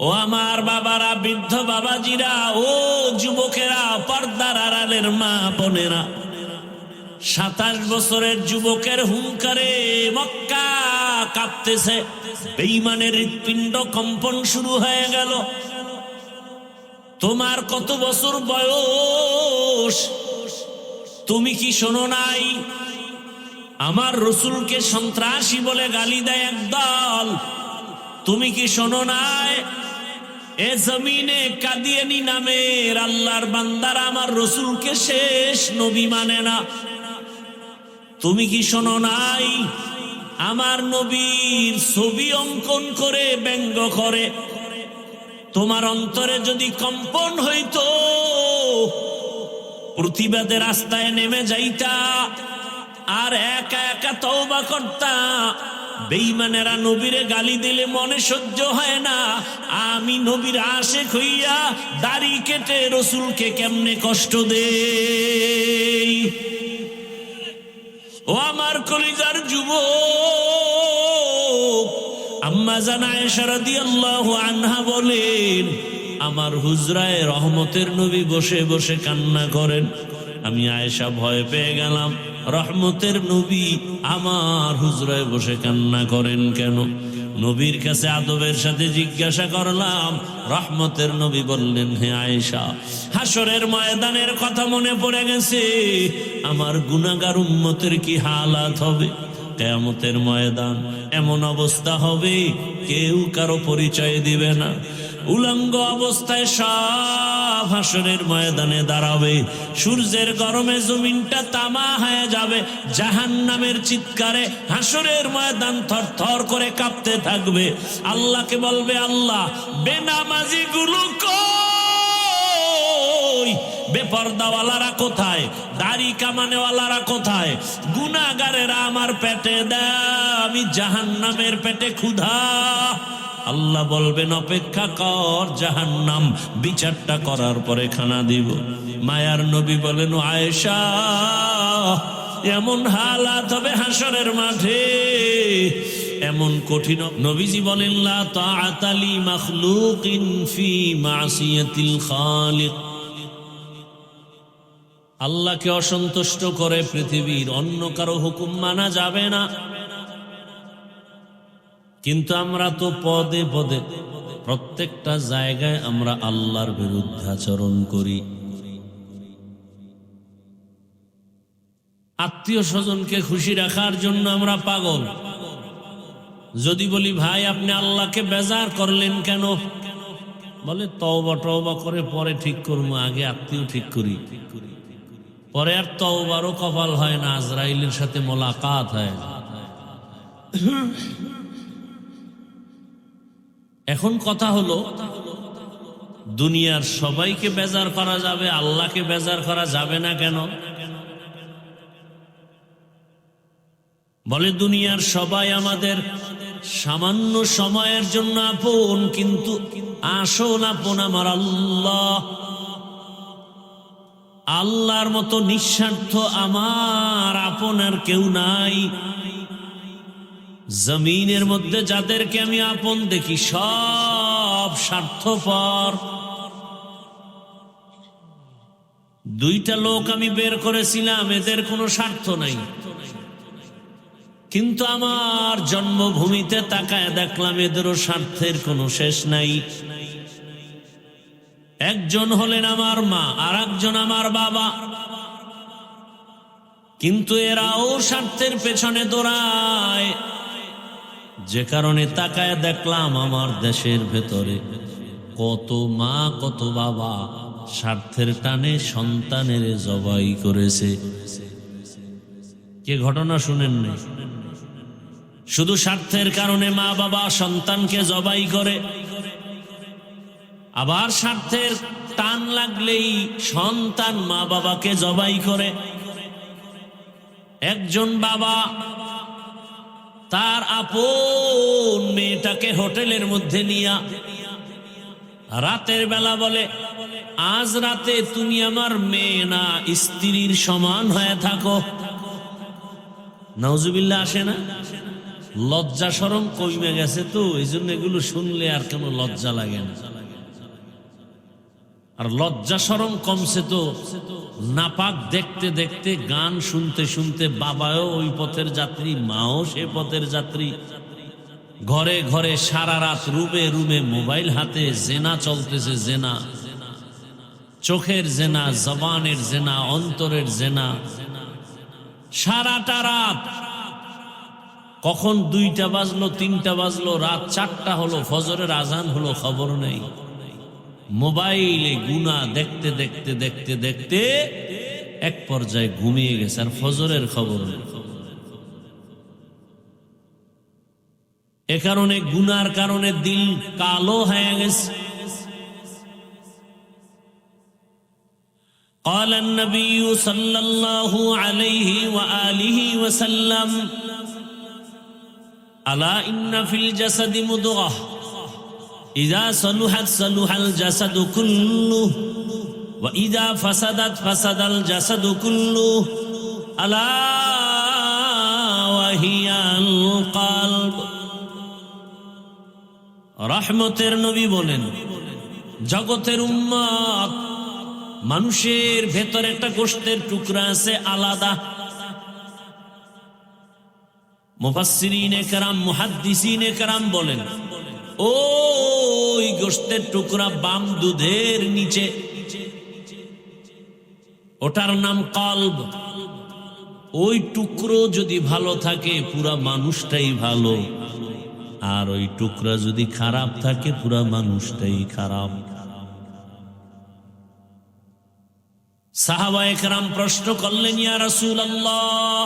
ও আমার বাবারা, বৃদ্ধ বাবাজিরা, ও যুবকেরা, পর্দার আড়ালের মা বোনেরা, 27 বছরের যুবকের হুঙ্কারে মক্কা কাঁপতেছে। বেঈমানের হৃৎপিণ্ড কম্পন শুরু হয়ে গেল। তোমার কত বছর বয়স? তুমি কি শোনো নাই? আমার রসুলকে সন্ত্রাসী বলে গালি দেয় একদল। তুমি কি শোনো নাই? এ জমিনে কাদিয়ানী নামের আল্লাহর বান্দারা আমার রসুলকে শেষ নবী মানে না। তুমি কি শোনো নাই? আমার নবীর ছবি অঙ্কন করে ব্যঙ্গ করে। তোমার অন্তরে যদি কম্পন হইতো, প্রতিবাদের রাস্তায় নেমে যাইতা আর একা একা তওবা করতা। বেঈমানেরা নবীরে গালি দিলে মনে সহ্য হয় না। আমি নবীর আশিক হইয়া দাড়ি কেটে রসুলকে কেমনে কষ্ট দেই। ও আমার কলিজার যুবক, আম্মা জান আয়েশা রাদিয়াল্লাহু আনহা বলেন, আমার হুজরায় রহমতের নবী বসে বসে কান্না করেন। আমি আয়েশা ভয় পেয়ে গেলাম, রহমতের নবী আমার হুজরায় বসে কান্না করেন কেন? নবীর কাছে আদবের সাথে জিজ্ঞাসা করলাম। রহমতের নবী বললেন, হে আয়েশা, হাসরের ময়দানের কথা মনে পড়ে গেছে। আমার গুনাহগার উম্মতের কি হালাত হবে? কিয়ামতের ময়দান এমন অবস্থা হবে, কেউ কারো পরিচয় দিবে না। উলঙ্গ অবস্থায় সব হাসরের ময়দানে দাঁড়াবে। সূর্যের গরমে জমিনটা তামা হয়ে যাবে। জাহান্নামের চিৎকারে হাসরের ময়দান থরথর করে কাঁপতে থাকবে। আল্লাহকে বলবে, আল্লাহ, বেনামাজি গুলো কই? বেপরদাওয়ালারা কোথায়? দাড়ি কামানেওয়ালারা কোথায়? গুনাহগারেরা আমার পেটে দেয়, আমি জাহান্নামের পেটে ক্ষুধা। আল্লাহ বলবেন, অপেক্ষা কর, জাহান্নাম বিচারটা করার পরে খানা দিব। মায়ার নবী বলেন, আয়েশা, এমন হালাত হবে হাসরের মাঠে, এমন কঠিন। নবীজি বলেন, লা তাআতা লি মাখলুকিন ফি মাসিয়াতিল খালিক। আল্লাহকে অসন্তুষ্ট করে পৃথিবীর অন্য কারো হুকুম মানা যাবে না। কিন্তু আমরা তো পদে পদে প্রত্যেকটা জায়গায় আমরা আল্লাহর বিরুদ্ধে আচরণ করি। আত্মীয় স্বজনকে খুশি রাখার জন্য আমরা পাগল। যদি বলি, ভাই আপনি আল্লাহকে বেজার করলেন কেন? বলে, তওবা টওবা করে পরে ঠিক করবো, আগে আত্মীয় ঠিক করি। পরে আর তওবারও কপাল হয় না, আজরাইলের সাথে মোলাকাত হয়। এখন কথা হলো, দুনিয়ার সবাইকে বেজার করা যাবে, আল্লাহকে বেজার করা যাবে না কেন? বলে, দুনিয়ার সবাই আমাদের সামান্য সময়ের জন্য আপন, কিন্তু আসল আপন আমার আল্লাহ। আল্লাহর মতো নিঃস্বার্থ আমার আপন আর কেউ নাই। জমিনের মধ্যে যাদেরকে আমি আপন দেখি সব স্বার্থপর। দুইটা লোক আমি বের করেছিলাম, এদের কোনো স্বার্থ নাই, কিন্তু আমার জন্মভূমিতে তাকায় দেখলাম এদেরও স্বার্থের কোনো শেষ নাই। একজন হলেন আমার মা, আর একজন আমার বাবা, কিন্তু এরাও স্বার্থের পেছনে দৌড়ায়। যে কারণে তাকায় দেখলাম আমার দেশের ভেতরে কত মা কত বাবা স্বার্থের টানে সন্তানের জবাই করেছে। কে ঘটনা শুনেন নাই? শুধু স্বার্থের কারণে মা বাবা সন্তানকে জবাই করে, আবার স্বার্থের টান লাগলেই সন্তান মা বাবাকে জবাই করে। একজন বাবা তার আপন মেয়েটাকে হোটেলের মধ্যে নিয়া রাতের বেলা বলে, আজ রাতে তুমি আমার মেয়ে না, স্ত্রীর সমান হয়ে থাকো। নাউজুবিল্লাহ আসে না? লজ্জা শরম কমে গেছে, তো এই জন্য এগুলো শুনলে আর কেন লজ্জা লাগে না। আর লজ্জা শরম কমছে তো নাপাক দেখতে দেখতে, গান শুনতে শুনতে, বাবাও ওই পথের যাত্রী, মাও সে পথের যাত্রী, ঘরে ঘরে সারা রাত রুমে রুমে মোবাইল হাতে, জেনা চলতেছে, জেনা, চোখের জেনা, জবানের জেনা, অন্তরের জেনা, সারাটা রাত। কখন 2টা বাজলো, 3টা বাজলো, রাত 4টা হলো, ফজরের আজান হলো, খবর নেই। মোবাইলে গুনাহ দেখতে দেখতে দেখতে দেখতে এক পর্যায়ে ঘুমিয়ে গেছে, আর ফজরের খবর নেই। এ কারণে গুনার কারণে দিল কালো হয়ে গেছে। قال النبي صلى الله عليه وآله وسلم ألا إن في الجسد مضغة إذا صلحت صلح الجسد كله وإذا فسدت فسد الجسد كله ألا وهي القلب। রহমতের নবী বলেন, জগতের উম্মত, মানুষের ভেতর একটা গোশতের টুকরা আছে আলাদা। মুফাসসিরিনে কেরাম, মুহাদ্দিসিনে কেরাম বলেন, ওই গোশতের টুকরা বাম দুধের নিচে, ওটার নাম কলব। ওই টুকরো যদি ভালো থাকে পুরা মানুষটাই ভালো, আর ওই টুকরা যদি খারাপ থাকে পুরা মানুষটাই খারাপ। সাহাবায়ে কেরাম প্রশ্ন করলেন, ইয়া রাসূলুল্লাহ,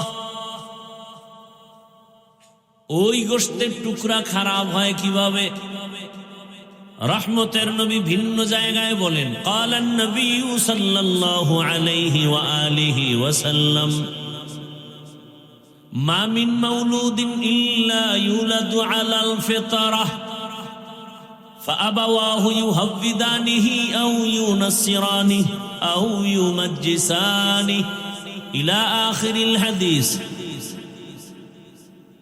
ওই গোশতের টুকরা খারাপ হয় কিভাবে? রহমতের নবী ভিন্ন জায়গায় বলেন, ক্বালান নবী সাল্লাল্লাহু আলাইহি ওয়া আলিহি ওয়াসাল্লাম, মা মিন মাউলুদিন ইল্লা ইউলাদু আলাল ফিতরাহ ফাআবাওয়াহু ইউহাব্বিদানিহি আও ইউনাসসিরানিহি আও ইউমাজ্জিসানিহি ইলা আখিরিল হাদিস।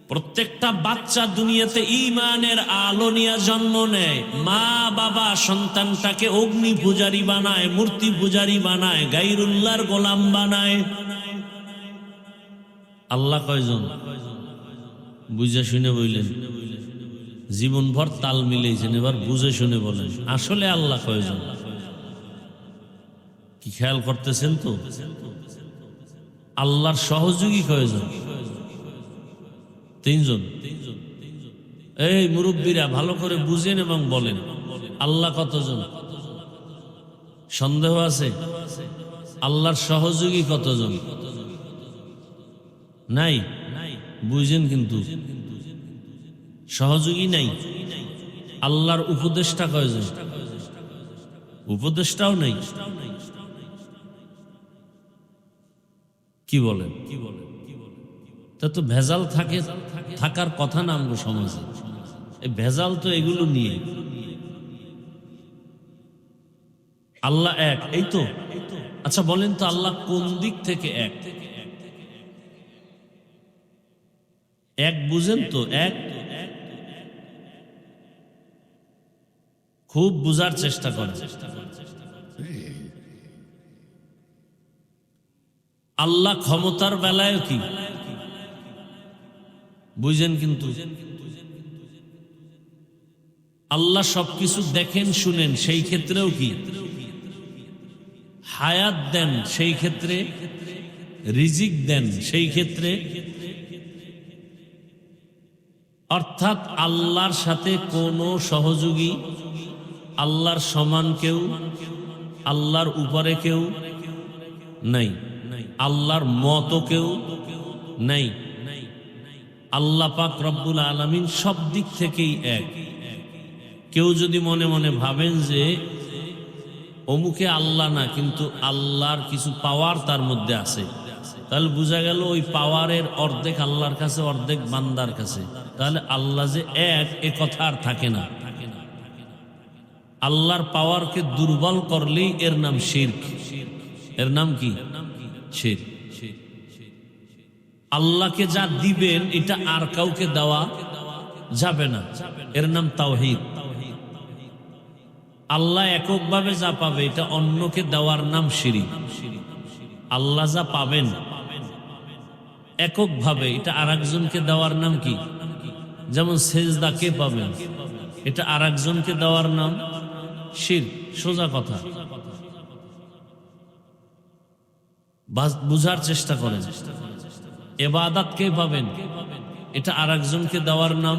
প্রত্যেকটা বাচ্চা দুনিয়াতে ঈমানের আলো নিয়ে জন্ম নেয়। মা বাবা সন্তানটাকে অগ্নি পূজারী বানায়, মূর্তি পূজারী বানায়, গায়রুল্লাহর গোলাম বানায়। আল্লাহ কয়জন? বুঝে শুনে বললেন, জীবনভর তাল মিলেছেন, এবার বুঝে শুনে বলেন আসলে আল্লাহ কয়জন? কি খেয়াল করতেছেন তো? আল্লাহর সহযোগী কয়জন? 3 জন। এই মুরব্বীরা ভালো করে বুঝেন এবং বলেন, আল্লাহ কতজন? সন্দেহ আছে? আল্লাহর সহযোগী কতজন? নাই। বুঝেন কিন্তু সহযোগী নাই। আল্লাহর উপদেষ্টা কয়জন? উপদেষ্টাও নাই। কি বলেন? তা তো ভেজাল থাকার কথা না আমগো সমাজে। এই ভেজাল তো এগুলো নিয়ে। আল্লাহ এক, এই তো। আচ্ছা বলেন তো আল্লাহ কোন দিক থেকে এক? এক বুঝেন তো? এক খুব বুঝার চেষ্টা করেন। আল্লাহ ক্ষমতার বেলায় কি বুঝেন? কিন্তু আল্লাহ সবকিছু দেখেন শুনেন, সেই ক্ষেত্রেও কি হায়াত দেন, সেই ক্ষেত্রে রিজিক দেন, সেই ক্ষেত্রে। অর্থাৎ আল্লাহর সাথে কোনো সহযোগী, আল্লাহর সমান কেউ, আল্লাহর উপরে কেউ নাই, আল্লাহর মতো কেউ নাই। আল্লাহ পাক রব্বুল আলামিন সব দিক থেকেই এক। কেউ যদি মনে মনে ভাবেন যে অমুকে আল্লাহ না, কিন্তু আল্লাহর কিছু পাওয়ার তার মধ্যে আছে, তাহলে বোঝা গেল ওই পাওয়ারের অর্ধেক আল্লাহর কাছে, অর্ধেক বান্দার কাছে। তাহলে আল্লাহ যে এক, এ কথা আর থাকে না। আল্লাহর পাওয়ারকে দুর্বল করলেই এর নাম শিরক। এর নাম কি? শিরক। আল্লাহকে যা দিবেন এটা আর কাউকে দেওয়া যাবে না, এর নাম তাওহীদ। আল্লাহ এককভাবে যা পাবে এটা অন্যকে দেওয়ার নাম শিরক। আল্লাহ যা পাবেন এককভাবে এটা আরেকজনকে দেওয়ার নাম কি? যেমন সেজদা কে পাবেন, এটা আরেকজনকে দেওয়ার নাম শিরক। সোজা কথা, বুঝার চেষ্টা করেন। ইবাদত কে পাবেন, এটা আরেকজনকে দেওয়ার নাম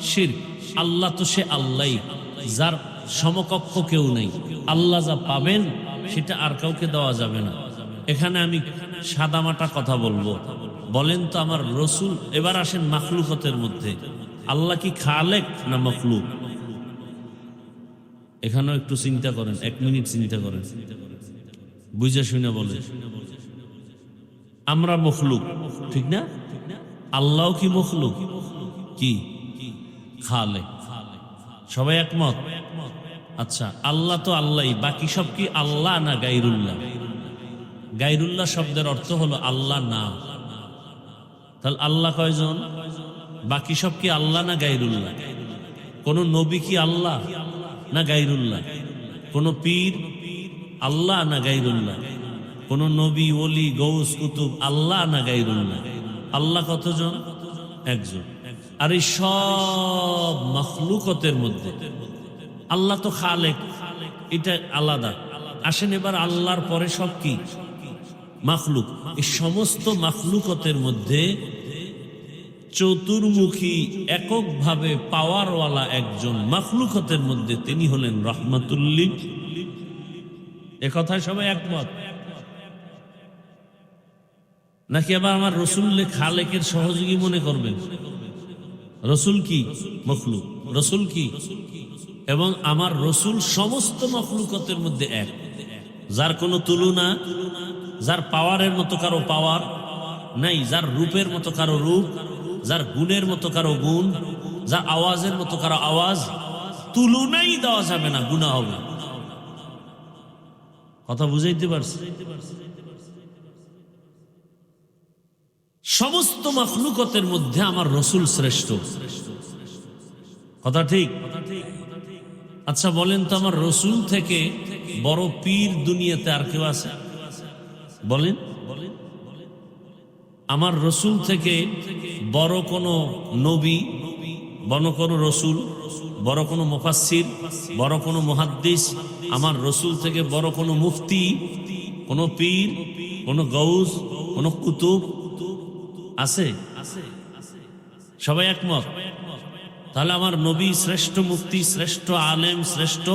শিরক। আল্লাহ তো সে আল্লাহই, যার সমকক্ষ কেউ নেই। আল্লাহ যা পাবেন সেটা আর কাউকে দেওয়া যাবে না। এখানে আমি সাদামাটা কথা বলবো, বলেন তো আমার রসুল, এবার আসেন মাখলুকতের মধ্যে, আল্লাহ কি খালেক না মখলুক? এখানেও একটু চিন্তা করেন, 1 মিনিট চিন্তা করেন, বুঝে শুনে বলে। আমরা মখলুক, ঠিক না? আল্লাহ কি মখলুক? কি খালেক? সবাই একমত? আচ্ছা, আল্লাহ তো আল্লাহই, বাকি সব কি আল্লাহ না গায়রুল্লাহ? গায়রুল্লাহ শব্দের অর্থ হলো আল্লাহ না। তাহলে আল্লাহ কয়জন? বাকি সব কি আল্লাহ না গায়রুল্লাহ? কোন নবী কি আল্লাহ না গায়রুল্লাহ? কোন পীর আল্লাহ না গায়রুল্লাহ? কোন নবী, ওলি, গৌস, কুতুব আল্লাহ না গায়রুল্লাহ? আল্লাহ কতজন? একজন। আর এই সব মাখলুকতের মধ্যে আল্লাহ তো খালেক, এটা আলাদা। আসেন এবার আল্লাহর পরে সব কি? মাখলুক। এই সমস্ত মাখলুকতের মধ্যে চতুর্মুখী এককভাবে পাওয়ারওয়ালা একজন মাখলুকতের মধ্যে তিনি হলেন রহমাতুল্লিল। এ কথায় সবাই একমত নাকি? আবার আমার রসুল খালেকের সহযোগী মনে করবেন? রসুল কি মখলুক, রসুল কি, এবং আমার রসুল সমস্ত মখলুকতের মধ্যে এক, যার কোনো তুলনা, যার পাওয়ারের মতো কারো পাওয়ার নাই, যার রূপের মতো কারো রূপ, যার গুণের মতো কারো গুণ, যার আওয়াজের মতো কারো আওয়াজ, তুলনাই দেওয়া যাবে না, গুনাহ হবে। কথা বুঝাইতে পারছি? সমস্ত মাখলুকতের মধ্যে আমার রসুল শ্রেষ্ঠ। কথা ঠিক? আচ্ছা বলেন তো, আমার রসুল থেকে বড় পীর দুনিয়াতে আর কেউ আছে? বলেন। আমার রসুল থেকে বড় কোনো নবী, বড় কোনো রসুল, বড় কোনো মুফাসসির, বড় কোনো মুহাদ্দিস, আমার রসুল থেকে বড় কোনো মুফতি, কোনো পীর, কোনো গৌস, কোনো কুতুব আছে? সবাই একমত? তাহলে আমার নবী শ্রেষ্ঠ, মুফতি শ্রেষ্ঠ, আলেম শ্রেষ্ঠ,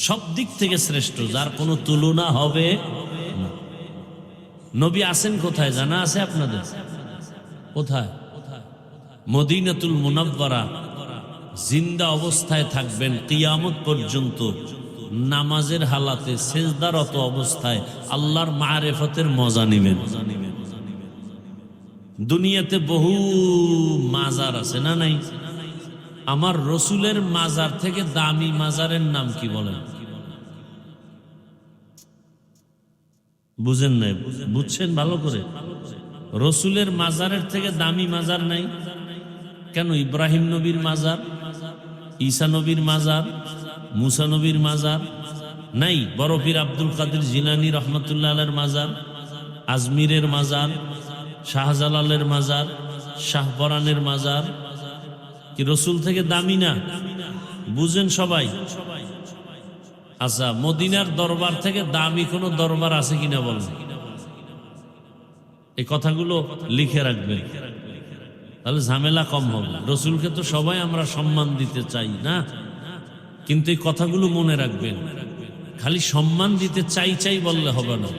সব দিক থেকে শ্রেষ্ঠ, যার কোনো তুলনা হবে না। নবী আছেন কোথায় জানা আছে আপনাদের? কোথায়? মদিনাতুল মুনাওয়ারা। জিন্দা অবস্থায় থাকবেন কিয়ামত পর্যন্ত, নামাজের হালাতে সেজদারত অবস্থায় আল্লাহর মারিফতের মজা নেবেন। দুনিয়াতে বহু মাজার আছে না নাই? আমার রসুলের মাজার থেকে দামি মাজারের নাম কি বলেন? বুঝেন নাই? বুঝছেন ভালো করে? রসুলের মাজারের থেকে দামি মাজার নাই কেন? ইব্রাহিম নবীর মাজার, ঈসা নবীর মাজার, মুসা নবীর মাজার নাই? বড় পীর আব্দুল কাদের জিলানী রহমতুল্লাহ আলাইহির মাজার, আজমিরের মাজার, শাহজালালের মাজার, শাহপরানের মাজার কি রসুল থেকে দামি না? বুঝেন সবাই? আচ্ছা, মদিনার দরবার থেকে দামি কোন দরবার আছে কিনা বলেন? এই কথাগুলো লিখে রাখবেন, তাহলে ঝামেলা কম হবে। রসুলকে তো সবাই আমরা সম্মান দিতে চাই না, কিন্তু এই কথাগুলো মনে রাখবেন। খালি সম্মান দিতে চাই চাই বললে হবে না,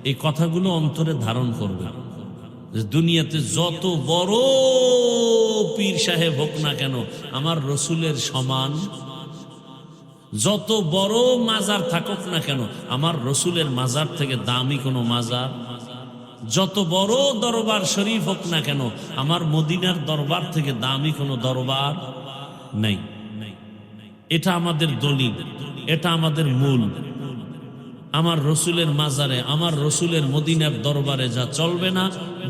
এই কথাগুলো অন্তরে ধারণ করবেন। দুনিয়াতে যত বড় পীর সাহেব হোক না কেন, আমার রসুলের সমান, যত বড় মাজার থাকুক না কেন, আমার রসুলের মাজার থেকে দামি কোনো মাজার, যত বড় দরবার শরীফ হোক না কেন, আমার মদিনার দরবার থেকে দামি কোনো দরবার নেই। এটা আমাদের দলিল, এটা আমাদের মূল। আমার রসুলের মাজারে, আমার রসুলের মদিনার দরবারে যা চলবে না,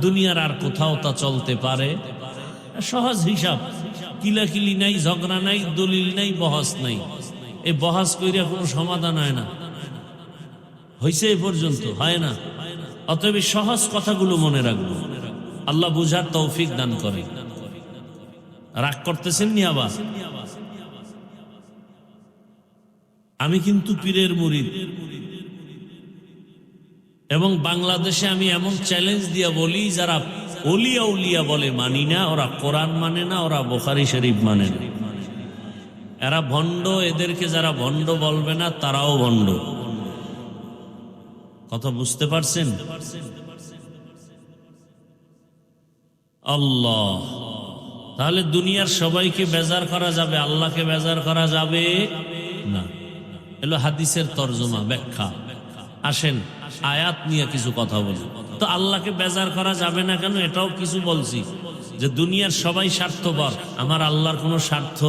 দুনিয়ার আর কোথাও তা চলতে পারে। সহজ হিসাব, কিলাকিলি নাই, ঝগড়া নাই, দলিল নাই, বহাস নাই। এই বহাস কইরা কোনো সমাধান হয় না, হয়েছে এ পর্যন্ত হয় না। অতএব সহজ কথাগুলো মনে রাখবো, আল্লাহ বুঝার তৌফিক দান করে। রাগ করতেছেন নি আবার? আমি কিন্তু পীরের মুরিদ, এবং বাংলাদেশে আমি এমন চ্যালেঞ্জ দিয়া বলি, যারা ওলিয়া উলিয়া বলে মানি না, ওরা কোরআন মানে না, ওরা বুখারী শরীফ মানে না, এরা ভণ্ড। এদেরকে যারা ভণ্ড বলবে না তারাও ভণ্ড। কথা বুঝতে পারছেন? আল্লাহ, তাহলে দুনিয়ার সবাইকে বেজার করা যাবে, আল্লাহকে বেজার করা যাবে না। এলো হাদিসের তরজমা, ব্যাখ্যা। আসেন আয়াত নিয়ে কিছু কথা বলি। তো আল্লাহকে বেজার করা যাবে না কেন, এটাও কিছু বলছি, যে দুনিয়ার সবাই স্বার্থপর, আমার আল্লাহর কোনো স্বার্থ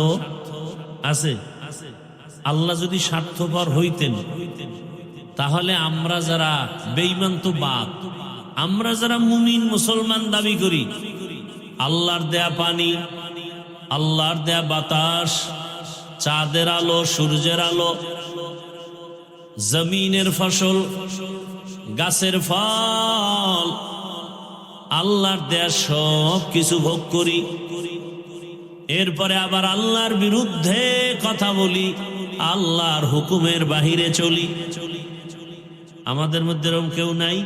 আছে? আল্লাহ যদি স্বার্থপর হইতেন, তাহলে আমরা যারা বেঈমান তো বাদ, আমরা যারা মুমিন মুসলমান দাবি করি, আল্লাহর দেয়া পানি, আল্লাহর দেয়া বাতাস, চাঁদের আলো, সূর্যের আলো, জমিনের ফসল, গাছের ফল, আল্লাহর দেয়া সব কিছু ভোগ করি। এরপরে আবার আল্লাহর বিরুদ্ধে কথা বলি, আল্লাহর হুকুমের বাহিরে চলি। আমাদের মধ্যে এরকম কেউ নাই?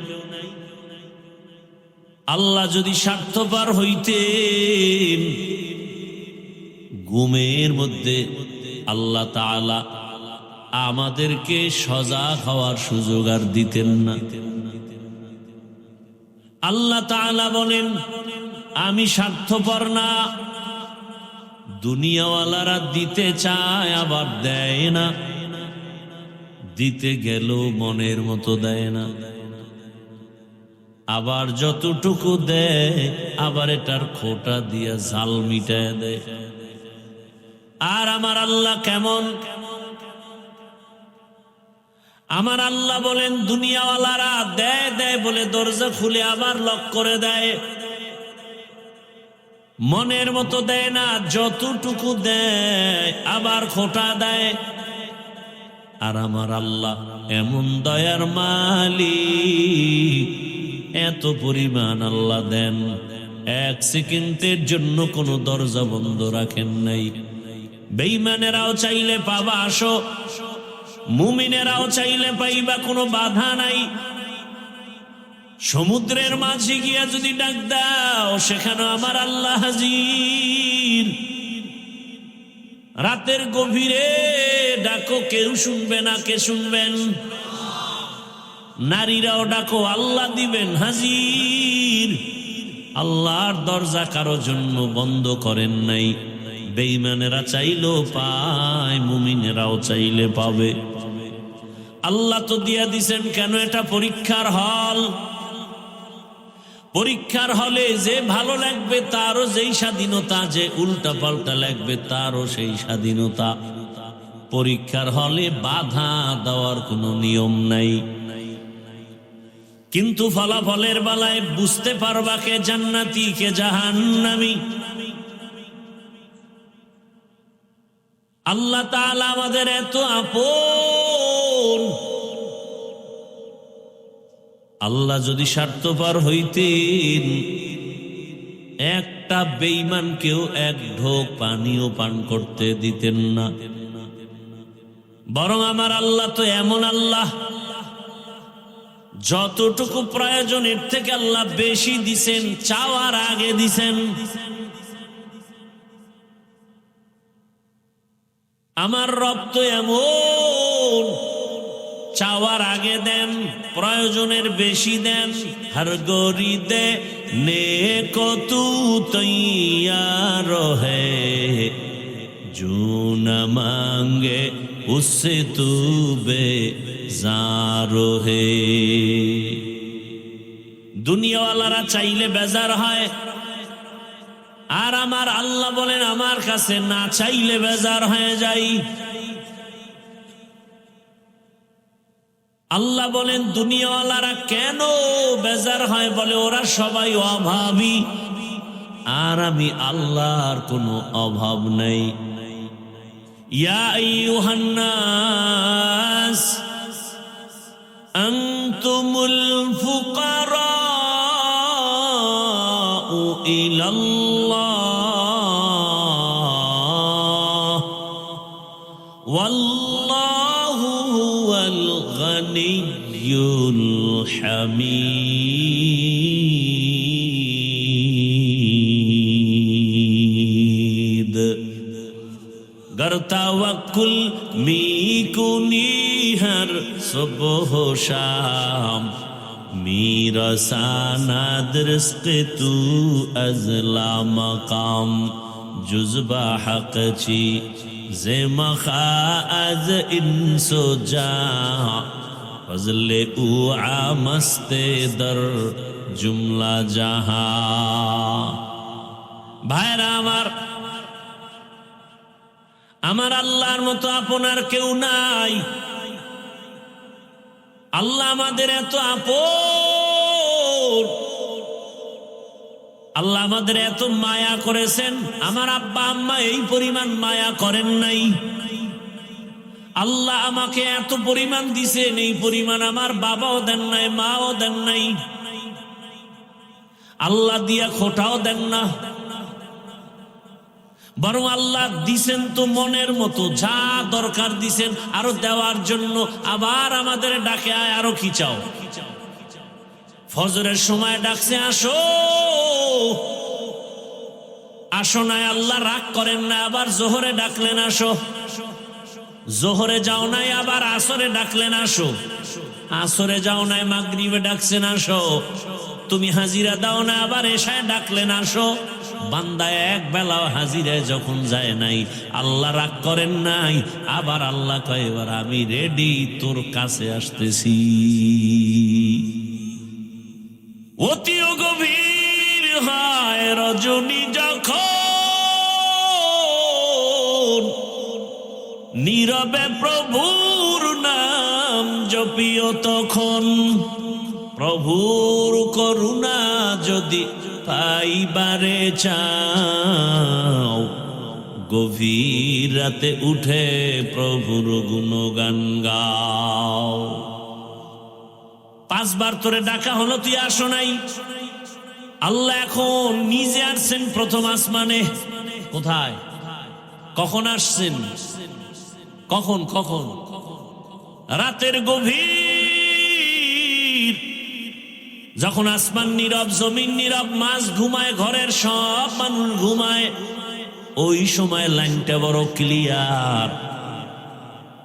আল্লাহ যদি স্বার্থপর হইতেন, ঘুমের মধ্যে আল্লাহ তাআলা আমাদেরকে সজাগ হওয়ার সুযোগ আর দিতেন না। আল্লাহ তাআলা বলেন, আমি স্বার্থপর না। দুনিয়াওয়ালারা দিতে চায় আবার দেয় না, দিতে গেল মনের মতো দেয় না, আবার যতটুকু দেয় আবার এটার খোটা দিয়া জাল মিটায় দেয়। আর আমার আল্লাহ কেমন? আমার আল্লাহ বলেন, দুনিয়াওয়ালারা দেয় দেয় বলে দরজা খুলে আবার লক করে দেয়, মনের মতো দেয় না, যতটুকু দেয় আবার খোটা দেয়। আর আমার আল্লাহ এমন দয়ার মালিক, এত পরিমাণ আল্লাহ দেন, এক সেকেন্ডের জন্য কোনো দরজা বন্ধ রাখেন নাই। বেঈমানেরাও চাইলে পাবা, আসো। মুমিনেরাও চাইলে পাইবা, কোনো বাধা নাই। সমুদ্রের মাঝে গিয়া যদি ডাক দাও, সেখানে আমার আল্লাহ হাজির। রাতের গভীরে ডাকো, কেউ শুনবে না, কে শুনবেন? নারীরাও ডাকো, আল্লাহ দিবেন, হাজির। আল্লাহর দরজা কারো জন্য বন্ধ করেন নাই। বেঈমানেরা চাইলেও পায়, মুমিনেরাও চাইলে পাবে। আল্লাহ তো দিয়া দিছেন, কেন? এটা পরীক্ষার হল। পরীক্ষার হলে যে ভালো লাগবে তারও যেই স্বাধীনতা, যে উল্টা পাল্টা লাগবে তারও সেই স্বাধীনতা। পরীক্ষার হলে বাধা দেওয়ার কোনো নিয়ম নাই। কিন্তু ফলাফলের বেলায় বুঝতে পারবা কে জান্নাতি, কে জাহান্নামী। আল্লাহ তাআলা আমাদের এত আপন। আল্লাহ যদি স্বার্থপর হইতেন, একটা বেঈমানকেও এক ঢোক পানিও পান করতে দিতেন না। বরং আমার আল্লাহ তো এমন আল্লাহ, যতটুকু প্রয়োজন এর থেকে আল্লাহ বেশি দিছেন, চাওয়ার আগে দিছেন। আমার রব তো এমন, চাওয়ার আগে দেন, প্রয়োজনের বেশি দেন। হর গরি দে নে কো তু তৈয়ার হে, জো না মাঙ্গে উসসে তু বেজার হে। দুনিয়াওয়ালারা চাইলে বেজার হয়, আর আমার আল্লাহ বলেন, আমার কাছে না চাইলে বেজার হয়ে যাই। আল্লাহ বলেন দুনিয়াওয়ালারা কেন বেজার হয়, বলে ওরা সবাই অভাবী, আর আমি আল্লাহর কোনো অভাব নেই। ইয়া আইয়ুহান নাস আনতুমুল ফুকারাউ ইলাল্লাহ ওয়াল্লাহু হুয়াল গনিয়্যুল হামিদ। गर तवक्कुल मी कुनी हर सुबह शाम, मेरा सानद रिज़्क़ तू अज़ला मकाम, जुज़बा हक़ ची ज़ेमखा अज़ इंसो जा, फज़ले उ आमस्ते दर जुमला जहां। भाईरा আমার আল্লাহর মতো আপনার কেউ নাই। আল্লাহ আমাদের এত আপন, আল্লাহ আমাদের এত মায়া করেছেন, আমার আব্বা আম্মা এই পরিমাণ মায়া করেন নাই। আল্লাহ আমাকে এত পরিমাণ দিছেন, এই পরিমাণ আমার বাবাও দেন নাই, মাও দেন নাই। আল্লাহ দিয়া খোটাও দেন না, বরং আল্লাহ দিছেন তো মনের মতো, যা দরকার দিছেন আরো দেওয়ার জন্য। আবার আমাদের ডাকে আয়, আরো কি চাও? ফজরের সময় ডাকছে আসো, আসো নাই, আল্লাহ রাগ করেন না। আবার জোহরে ডাকলেন আসো, জোহরে যাও নাই, আবার আসরে ডাকলেন আসো, আসরে যাও নাই, মাগরিবে ডাকছেন আসো। তুমি হাজিরা দাও না, আবার এশায় ডাকলেন আসো। বান্দা এক বেলাও হাজিরায় যখন যায় নাই, আল্লাহ রাগ করেন নাই। আবার আল্লাহ কয় এবার আমি রেডি, তোর কাছে আসতেছি। অতিও গভীর হয় রজনী যখন, নীরবে প্রভুর নাম জপিও তখন। প্রভুর করুণা যদি পাইবারে চাও, গভীর রাতে উঠে প্রভুর গুণগান গাও। 5 বার তোরে ডাকা হলো, তুই আসো নাই। আল্লাহ এখন নিজে আসছেন প্রথম আসমানে। কোথায়, কখন আসছেন? কখন কখন? রাতের গভীর, যখন আসমান নীরব, জমিন নীরব, মাছ ঘুমায়, ঘরের সব মানুষ ঘুমায়, ওই সময় লাইনটা বড় ক্লিয়ার।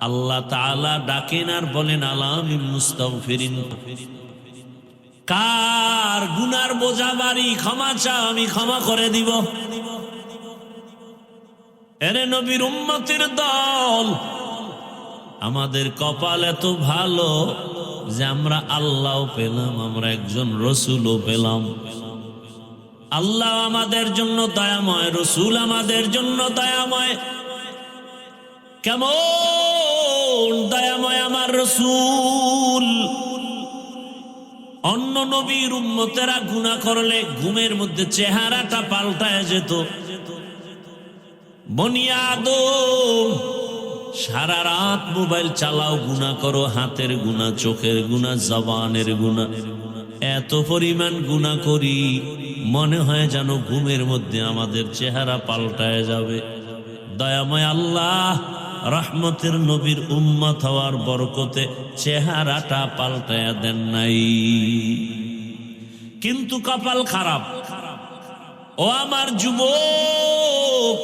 আল্লাহ তাআলা ডাকেন আর বলেন আলামিন মুস্তাগফিরিন, কার গুনার বোঝা বাড়ি, ক্ষমা চাও, আমি ক্ষমা করে দিব। এরে নবীর উম্মতের দল, আমাদের কপাল এত ভালো যে আমরা আল্লাহও পেলাম, আমরা একজন রসুলও পেলাম। আল্লাহ আমাদের জন্য দয়াময়, রসুল আমাদের জন্য দয়াময়। কেমন দয়াময় আমার রসুল! অন্য নবীর উম্মতেরা গুনাহ করলে ঘুমের মধ্যে চেহারাটা পাল্টায় যেত। বনি আদম, সারা রাত মোবাইল চালাও, গুনাহ করো, হাতের গুনাহ, চোখের গুনাহ, জবানের গুনাহ, এত পরিমাণ গুনাহ করি, মনে হয় যেন ঘুমের মধ্যে আমাদের চেহারা পাল্টায় যাবে। দয়াময় আল্লাহ রহমতের নবীর উম্মত হওয়ার বরকতে চেহারাটা পাল্টায়া দেন নাই। কিন্তু কপাল খারাপ। ও আমার যুবক,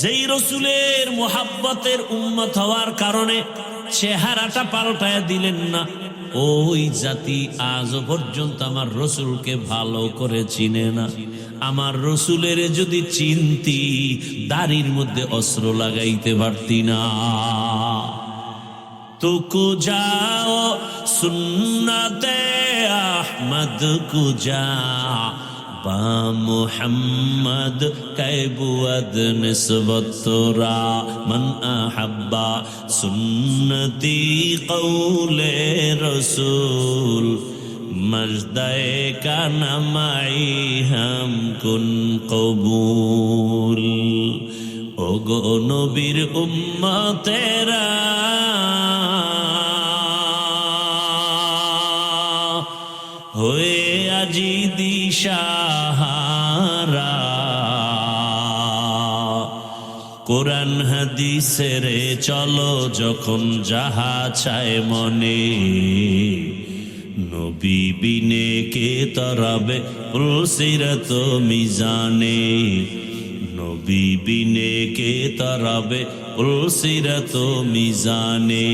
যেই রসুলের মুহাব্বতের উম্মত হওয়ার কারণে চেহারাটা পাল্টায়া দিলেন না, ওই জাতি আজও পর্যন্ত আমার রসুলকে ভালো করে চিনে না। আমার রসুলের যদি চিনতি, দাড়ির মধ্যে অস্ত্র লাগাইতে পারতি না। তুকু যাও সুন্নতে আহমদ কুজা, বা মুহাম্মদ কাইবুয়াদ নিসবত তোরা মান আহাব্বা সুন্নতি কৌলে রসুল মজদায়ে কানা মাই হাম কুন কবুল। ও গো নবীর উম্মতেরা হয়ে আজি দিশাহারা, কোরআন হাদিসের চলো যখন যাহা চায় মনে, নবী বিনে কে তরাবে পুলসিরত মিজানে, নবী বিনে কে তরাবে পুলসিরত মিজানে।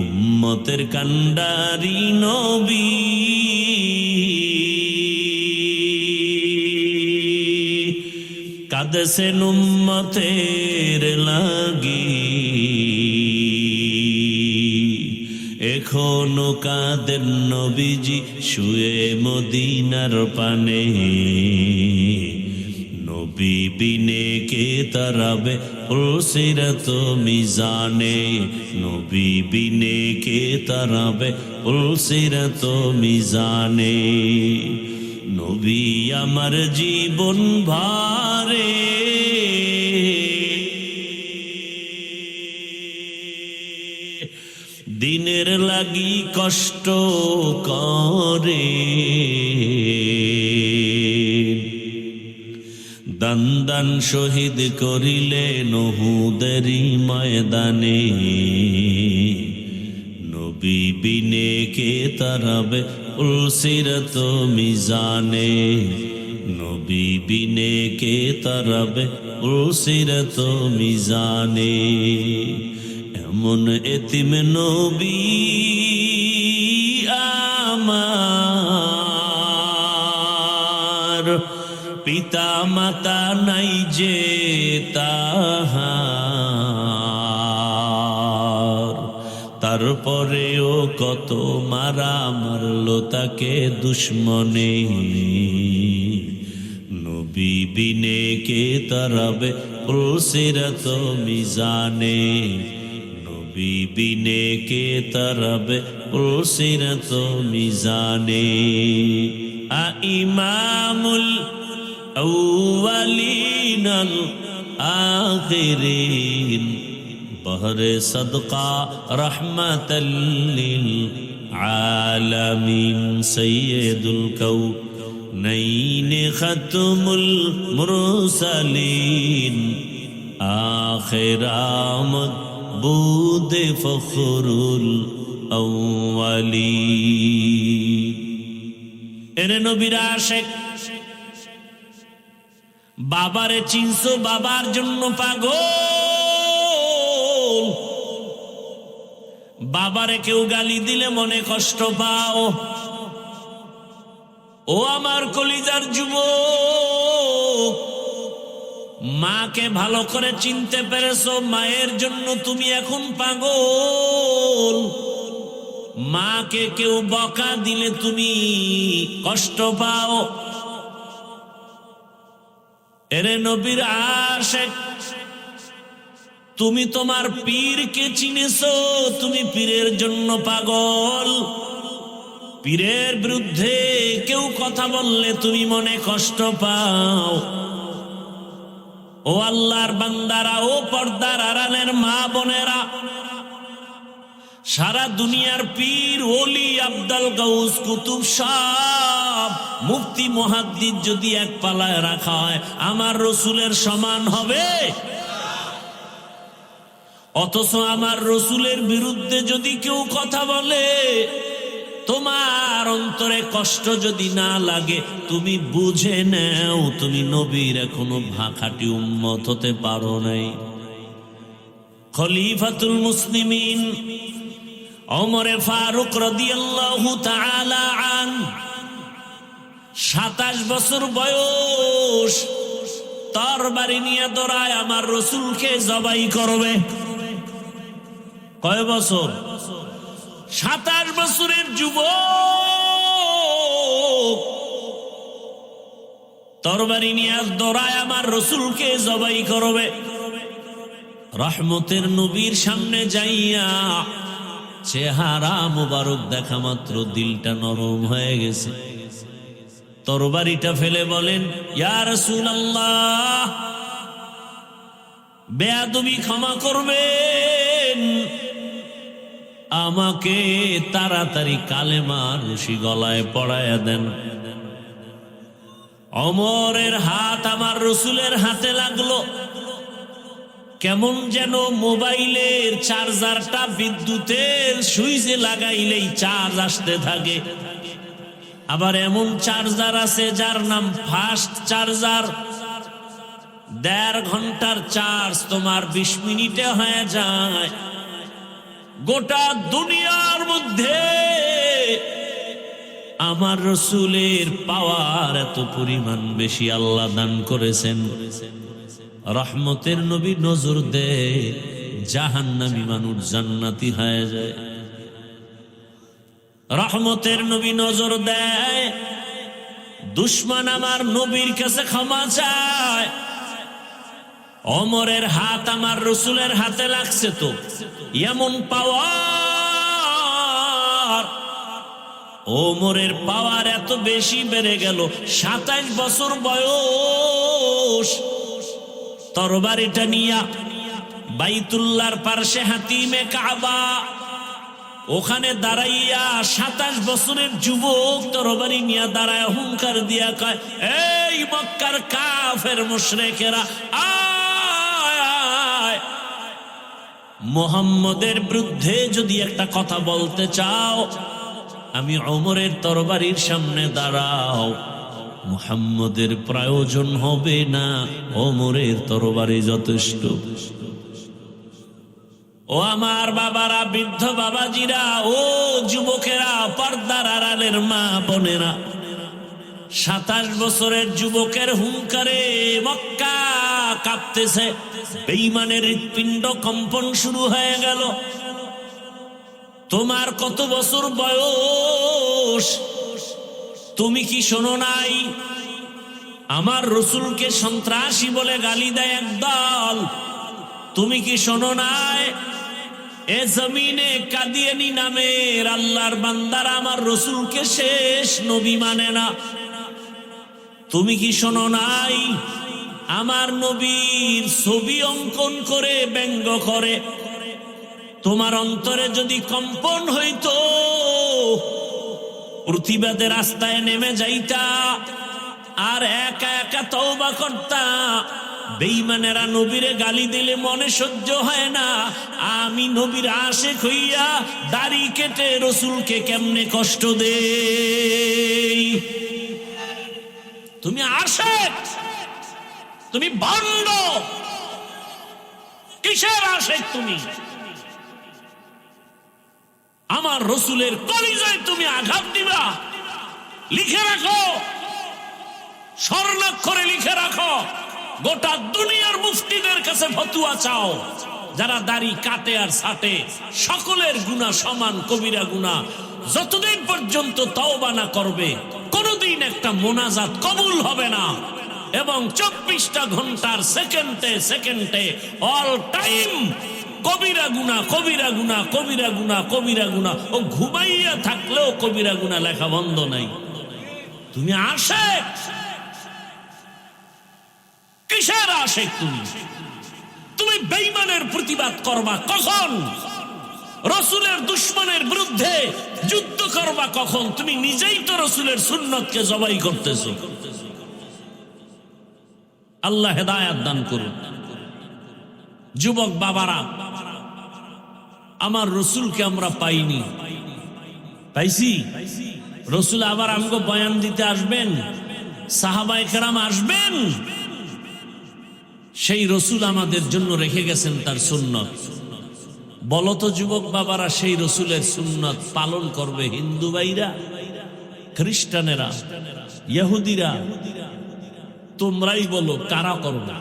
উম্মতের কান্ডারি নবী কাঁদছেন উম্মতের লাগি, এখনো কাঁদেন নবীজি শুয়ে মদিনার পানে, নবী বিনে কে তরাবে পুলসিরত মিজানে, নবী বিনে কে তরাবে পুলসিরত মিজানে। নবী আমার জীবন ভারে দিনের লাগি কষ্ট করে, দান দান শহীদ করিলেন উহুদেরই ময়দানে, নবী বিনে কে তরাবে পুলসিরত মিজানে, নবী বিনে কে তরাবে পুলসিরত মিজানে। এমন এতিম নবী আমার, পিতা মাতা নাই যে তাহার, তারপরেও কত মারা মারলো তাকে দুশ্মনে, নবী বিনে কে তরাবে পুলসিরত মিজানে, নবী বিনে কে তরাবে পুলসিরত মিজানে। ইমামুল আউয়ালিন আল আখিরিন বহরে সদকা রহমাতাল লিল আলামিন, সৈয়দুল কাউনাইন খাতমুল মুরসালিন আখির আমদ বুদে ফখরুল আউয়ালিন। এরে নবীর আশিক, বাবারে চিনছো, বাবার জন্য পাগল, বাবারে কেউ গালি দিলে মনে কষ্ট পাও। ও আমার কলিজার যুবক, মাকে ভালো করে চিনতে পেরেছো, মায়ের জন্য তুমি এখন পাগল। মাকে কেউ বকা দিলে তুমি কষ্ট পাও। এরে নবীর আশিক, তুমি তোমার পীরকে চিনেছো, তুমি পীরের জন্য পাগল। পীরের বিরুদ্ধে কেউ কথা বললে তুমি মনে কষ্ট পাও। ও আল্লাহর বান্দারা, ও পর্দার আড়ালের মা বোনেরা, সারা দুনিয়ার পীর ওলি আব্দুল গাউস কুতুব সাহ মুফতি মুহাদ্দিস যদি এক পালায় রাখা হয় আমার রসুলের সমান হবে? অথচ আমার রসুলের বিরুদ্ধে যদি কেউ কথা বলে, তোমার অন্তরে কষ্ট যদি না লাগে, তুমি বুঝে নাও তুমি নবীর এখনো খাঁটি উম্মত হতে পারো নাই। খলিফাতুল মুসলিমিন ওমরে ফারুক রাদিয়াল্লাহু তাআলা আন 27 বছর বয়স, তরবারি নিয়ে দৌড়ায় আমার রসুলকে জবাই করবে। কয় বছর? 27 বছরের যুবক তরবারি নিয়ে দৌড়ায় আমার রসুলকে জবাই করবে। রহমতের নবীর সামনে যাইয়া চেহারা মুবারক দেখা মাত্র দিলটা নরম হয়ে গেছে। তরবারিটা ফেলে বলেন, ইয়া রাসূলুল্লাহ, বেয়াদবি ক্ষমা করবেন, আমাকে তাড়াতাড়ি কালেমার রশি গলায় পড়ায়া দেন। ওমরের হাত আমার রসুলের হাতে লাগলো। কেমন যেন মোবাইলের চার্জারটা বিদ্যুতের সুইচে লাগাইলেই চার্জ আসতে থাকে। আবার এমন চার্জার আছে যার নাম ফাস্ট চার্জার, 1.5 ঘন্টার চার্জ তোমার 20 মিনিটে হয়ে যায়। গোটা দুনিয়ার মধ্যে আমার রসুলের পাওয়ার এত পরিমাণ বেশি আল্লাহ দান করেছেন। রহমতের নবী নজর দেয়, জাহান্নামী মানুষ জান্নাতি হয়ে যায়। রহমতের নবী নজর দেয়, দুশ্মন আমার নবীর কাছে ক্ষমা চায়। ওমরের হাত আমার রসুলের হাতে লাগছে, তো এমন পাওয়ার, ওমরের পাওয়ার এত বেশি বেড়ে গেল। 27 বছর বয়স, তরবারিটা নিয়া বাইতুল্লাহর পার্শ্বে হাতিমে কাবা, ওখানে দাঁড়াইয়া 27 বছরের যুবক তরবারি নিয়া দাঁড়ায় হুঙ্কার দিয়া কয়, এই মক্কার কাফের মুশরিকেরা, আয়, মুহাম্মদের বিরুদ্ধে যদি একটা কথা বলতে চাও, আমি ওমরের তরবারির সামনে দাঁড়াও, মুহাম্মদের প্রয়োজন হবে না, ওমরের তরবারি যথেষ্ট। ও আমার বাবারা, বৃদ্ধ বাবাজিরা, ও যুবকেরা, পর্দার আড়ালের মা বোনেরা, 27 বছরের যুবকের হুঙ্কারে মক্কা কাঁপতেছে। বেঈমানের হৃৎপিণ্ড কম্পন শুরু হয়ে গেল। তোমার কত বছর বয়স? তুমি কি শোনো নাই? আমার রসুলকে সন্ত্রাসী বলে গালি দেয় একদল। তুমি কি শোনো নাই? এ জমিনে কাদিয়ানী নামের আল্লাহর বান্দারা আমার রসুলকে শেষ নবী মানে না। তুমি কি শোনো নাই? আমার নবীর ছবি অঙ্কন করে ব্যঙ্গ করে। তোমার অন্তরে যদি কম্পন হইতো, প্রতিবাদের রাস্তায় নেমে যাইতা, আর একা একা তওবা করতা। বেঈমানেরা নবীরে গালি দিলে মনে সহ্য হয় না, আমি নবীর আশিক হইয়া দাড়ি কেটে রসুলকে কেমনে কষ্ট দেই। তুমি আশিক, তুমি ভণ্ড, কিসের আশিক তুমি? আমার রসুলের কলিজায় তুমি আঘাত দিবা? লিখে রাখো, স্বর্ণাক্ষরে লিখে রাখো, গোটা দুনিয়ার মুফতিদের কাছে ফতুয়া চাও, যারা দাড়ি কাটে আর ছাটে সকলের গুনাহ সমান, কবিরা গুনাহ। যতদিন পর্যন্ত তওবা না করবে, কোনদিন একটা মোনাজাত কবুল হবে না। এবং 24টা ঘন্টার সেকেন্ডে সেকেন্ডে অল টাইম কবিরা গুনাহ, কবিরা গুনাহ, কবিরা গুনাহ, কবিরা গুনাহ। ও ঘুমাইয়া থাকলেও কবিরা গুনাহ লেখা বন্ধ নাই। তুমি আশিক, কিসের আশিক তুমি? তুমি বেঈমানের প্রতিবাদ করবা কখন? রসুলের দুশ্মনের বিরুদ্ধে যুদ্ধ করবা কখন? তুমি নিজেই তো রসুলের সুন্নতকে জবাই করতেছো। আল্লাহ হেদায়েত দান করুন। যুবক বাবারা, আমার রসুলকে আমরা পাইনি, পাইছি? রসুল আবার আমাকে বয়ান দিতে আসবেন, সাহাবায়ে কেরাম আসবেন। সেই রসুল আমাদের জন্য রেখে গেছেন তার সুন্নত। বলতো যুবক বাবারা, সেই রসুলের সুন্নত পালন করবে হিন্দু ভাইরা, খ্রিস্টানেরা, ইহুদিরা? তোমরাই বলো কারা করবে?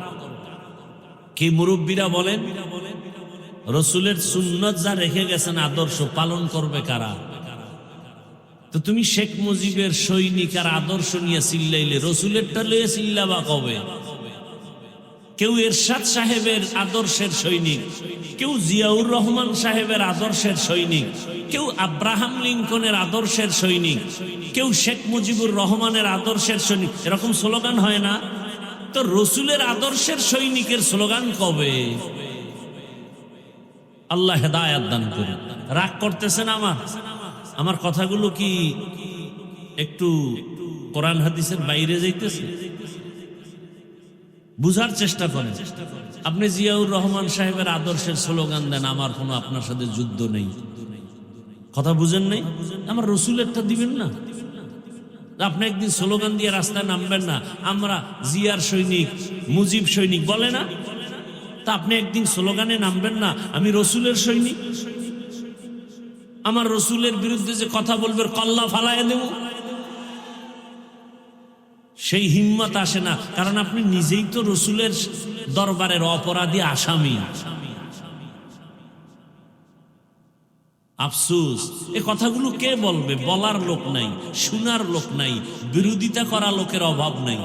কি মুরব্বীরা বলেন, রসুলের সুন্নত যা রেখে গেছেন আদর্শ পালন করবে কারা? তো তুমি শেখ মুজিবের সৈনিক আর আদর্শ নিয়ে চিল্লাইলে রসুলেরটা লয়ে চিল্লাবা কবে? কেউ এরশাদ সাহেবের আদর্শের সৈনিক, কেউ জিয়াউর রহমান সাহেবের আদর্শের সৈনিক, কেউ আব্রাহাম লিঙ্কনের আদর্শের সৈনিক, কেউ শেখ মুজিবুর রহমানের আদর্শের সৈনিক, এরকম স্লোগান হয় না? তো রসুলের আদর্শের সৈনিকের স্লোগান কবে? আল্লাহ হেদায়াত দান করুন। রাগ করতেছেন আমার কথাগুলো কি একটু কোরআন হাদিসের বাইরে যাইতেছে? বুঝার চেষ্টা করেন। আপনি জিয়াউর রহমান সাহেবের আদর্শের স্লোগান দেন, আমার কোনো আপনার সাথে যুদ্ধ নেই, কথা বুঝেন নাই? আমার রসুলেরটা দিবেন না? আপনি একদিন স্লোগান দিয়ে রাস্তায় নামবেন না, আমরা জিয়ার সৈনিক, মুজিব সৈনিক বলে না? তা আপনি একদিন স্লোগানে নামবেন না, আমি রসুলের সৈনিক, আমার রসুলের বিরুদ্ধে যে কথা বলবে কল্লা ফালায় দেব? সেই হিম্মত আসে না, কারণ আপনি নিজেই তো রসুলের দরবারের অপরাধী আসামি। আফসোস, এ কথাগুলো কে বলবে? বলার লোক নাই, শোনার লোক নাই, বিরোধিতা করা লোকের অভাব নাই।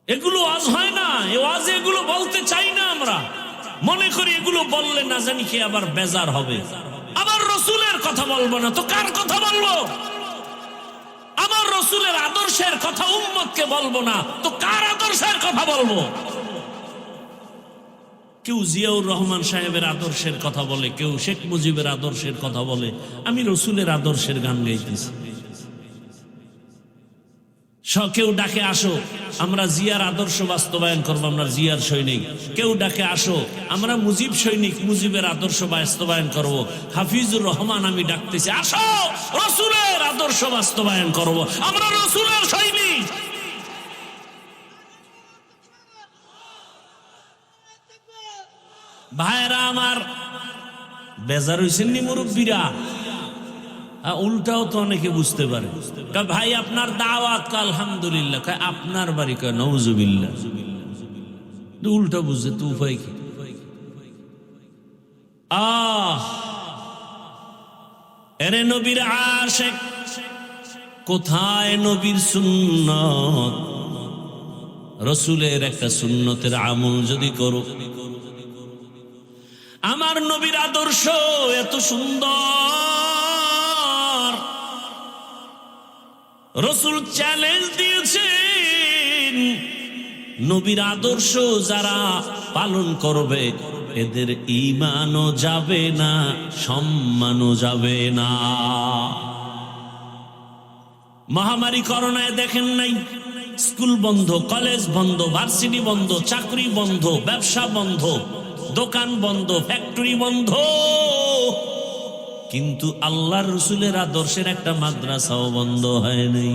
এগুলো ওয়াজ হয় না, এ ওয়াজে এগুলো বলতে চাই না আমরা। মনে করি এগুলো বললে না জানি কে আবার বেজার হবে। আবার রসুলের কথা বলবো না তো কার কথা বলবো? আমার রসুলের আদর্শের কথা উম্মতকে বলবো না তো কার আদর্শের কথা বলবো? কেউ জিয়াউর রহমান সাহেবের আদর্শের কথা বলে, কেউ শেখ মুজিবের আদর্শের কথা বলে, আমি রসুলের আদর্শের গান গাইতেছি। কেউ ডাকে আসো আমরা জিয়ার আদর্শ বাস্তবায়ন করবো, আমরা জিয়ার সৈনিক। কেউ ডাকে আসো আমরা মুজিব সৈনিক, মুজিবের আদর্শ বাস্তবায়ন করব। হাফিজুর রহমান আমি ডাকতেছি, আসো রসুলের আদর্শ বাস্তবায়ন করব, আমরা রসুলের সৈনিক। ভাইরা আমার, বেজার হইছেন নি মুরব্বীরা? উল্টাও তো অনেকে বুঝতে পারে, ভাই আপনার দাওয়াত, আলহামদুলিল্লাহ, আপনার বাড়ি, নওজুবিল্লাহ। উল্টা বুঝছে তো উপায় কি? এরে নবীর আশিক, কোথায় নবীর সুন্নত? রসুলের একটা সুন্নতের আমল যদি করো, আমার নবীর আদর্শ এত সুন্দর, রসুল চ্যালেঞ্জ দিয়েছেন, নবীর আদর্শ যারা পালন করবে এদের ঈমানও যাবে না, সম্মানও যাবে না। মহামারী করোনায় দেখেন নাই, স্কুল বন্ধ, কলেজ বন্ধ, ভার্সিটি বন্ধ, চাকরি বন্ধ, ব্যবসা বন্ধ, দোকান বন্ধ, ফ্যাক্টরি বন্ধ, কিন্তু আল্লাহর রসুলের আদর্শের একটা মাদ্রাসাও বন্ধ হয় নাই।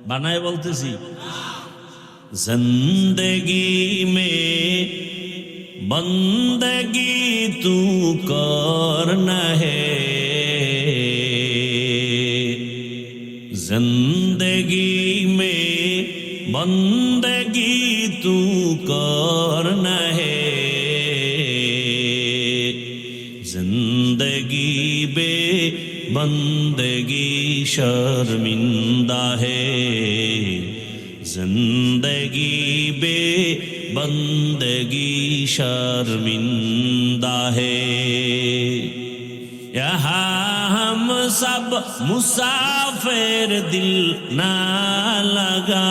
বানায় বলতেছি, জিন্দেগি মে বন্দগি তু করনা হে, জিন্দেগি মে বন্দগি তু করনা হে, जिंदगी बे बंदगी शर्मिंदा है, जिंदगी बे बंदगी शर्मिंदा है। यहाँ हम सब मुसाफिर, दिल ना लगा,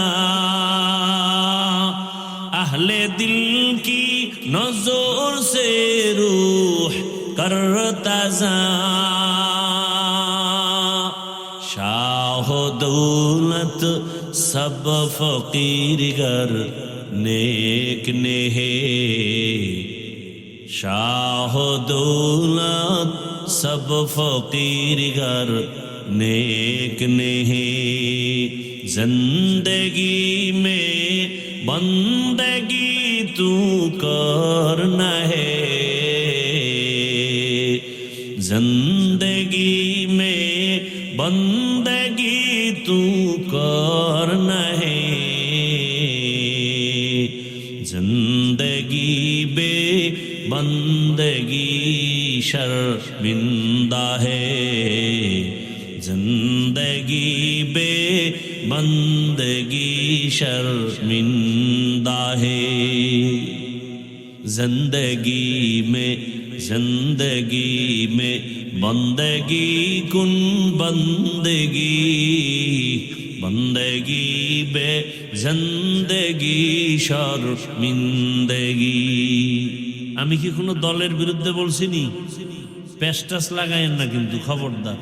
अहले दिल की नजर से रूह करता जा, शाह दौलत सब फकीर गर नेक ने है, शाह दौलत सब फकीर गर नेक ने है, जिंदगी में बंदगी तू करना है, जिंदगी में बंदगी तू करना है, जिंदगी बे बंदगी शर्मिंदा है, जिंदगी बे बंदगी शर्मिंदा है। जिंदगी में बंदगी कुन बंदगी, बंदगी बे जिंदगी शर्मिंदगी। আমি কি কোনো দলের বিরুদ্ধে বলছি নি? পেস্টাস লাগায়েন না কিন্তু, খবরদার।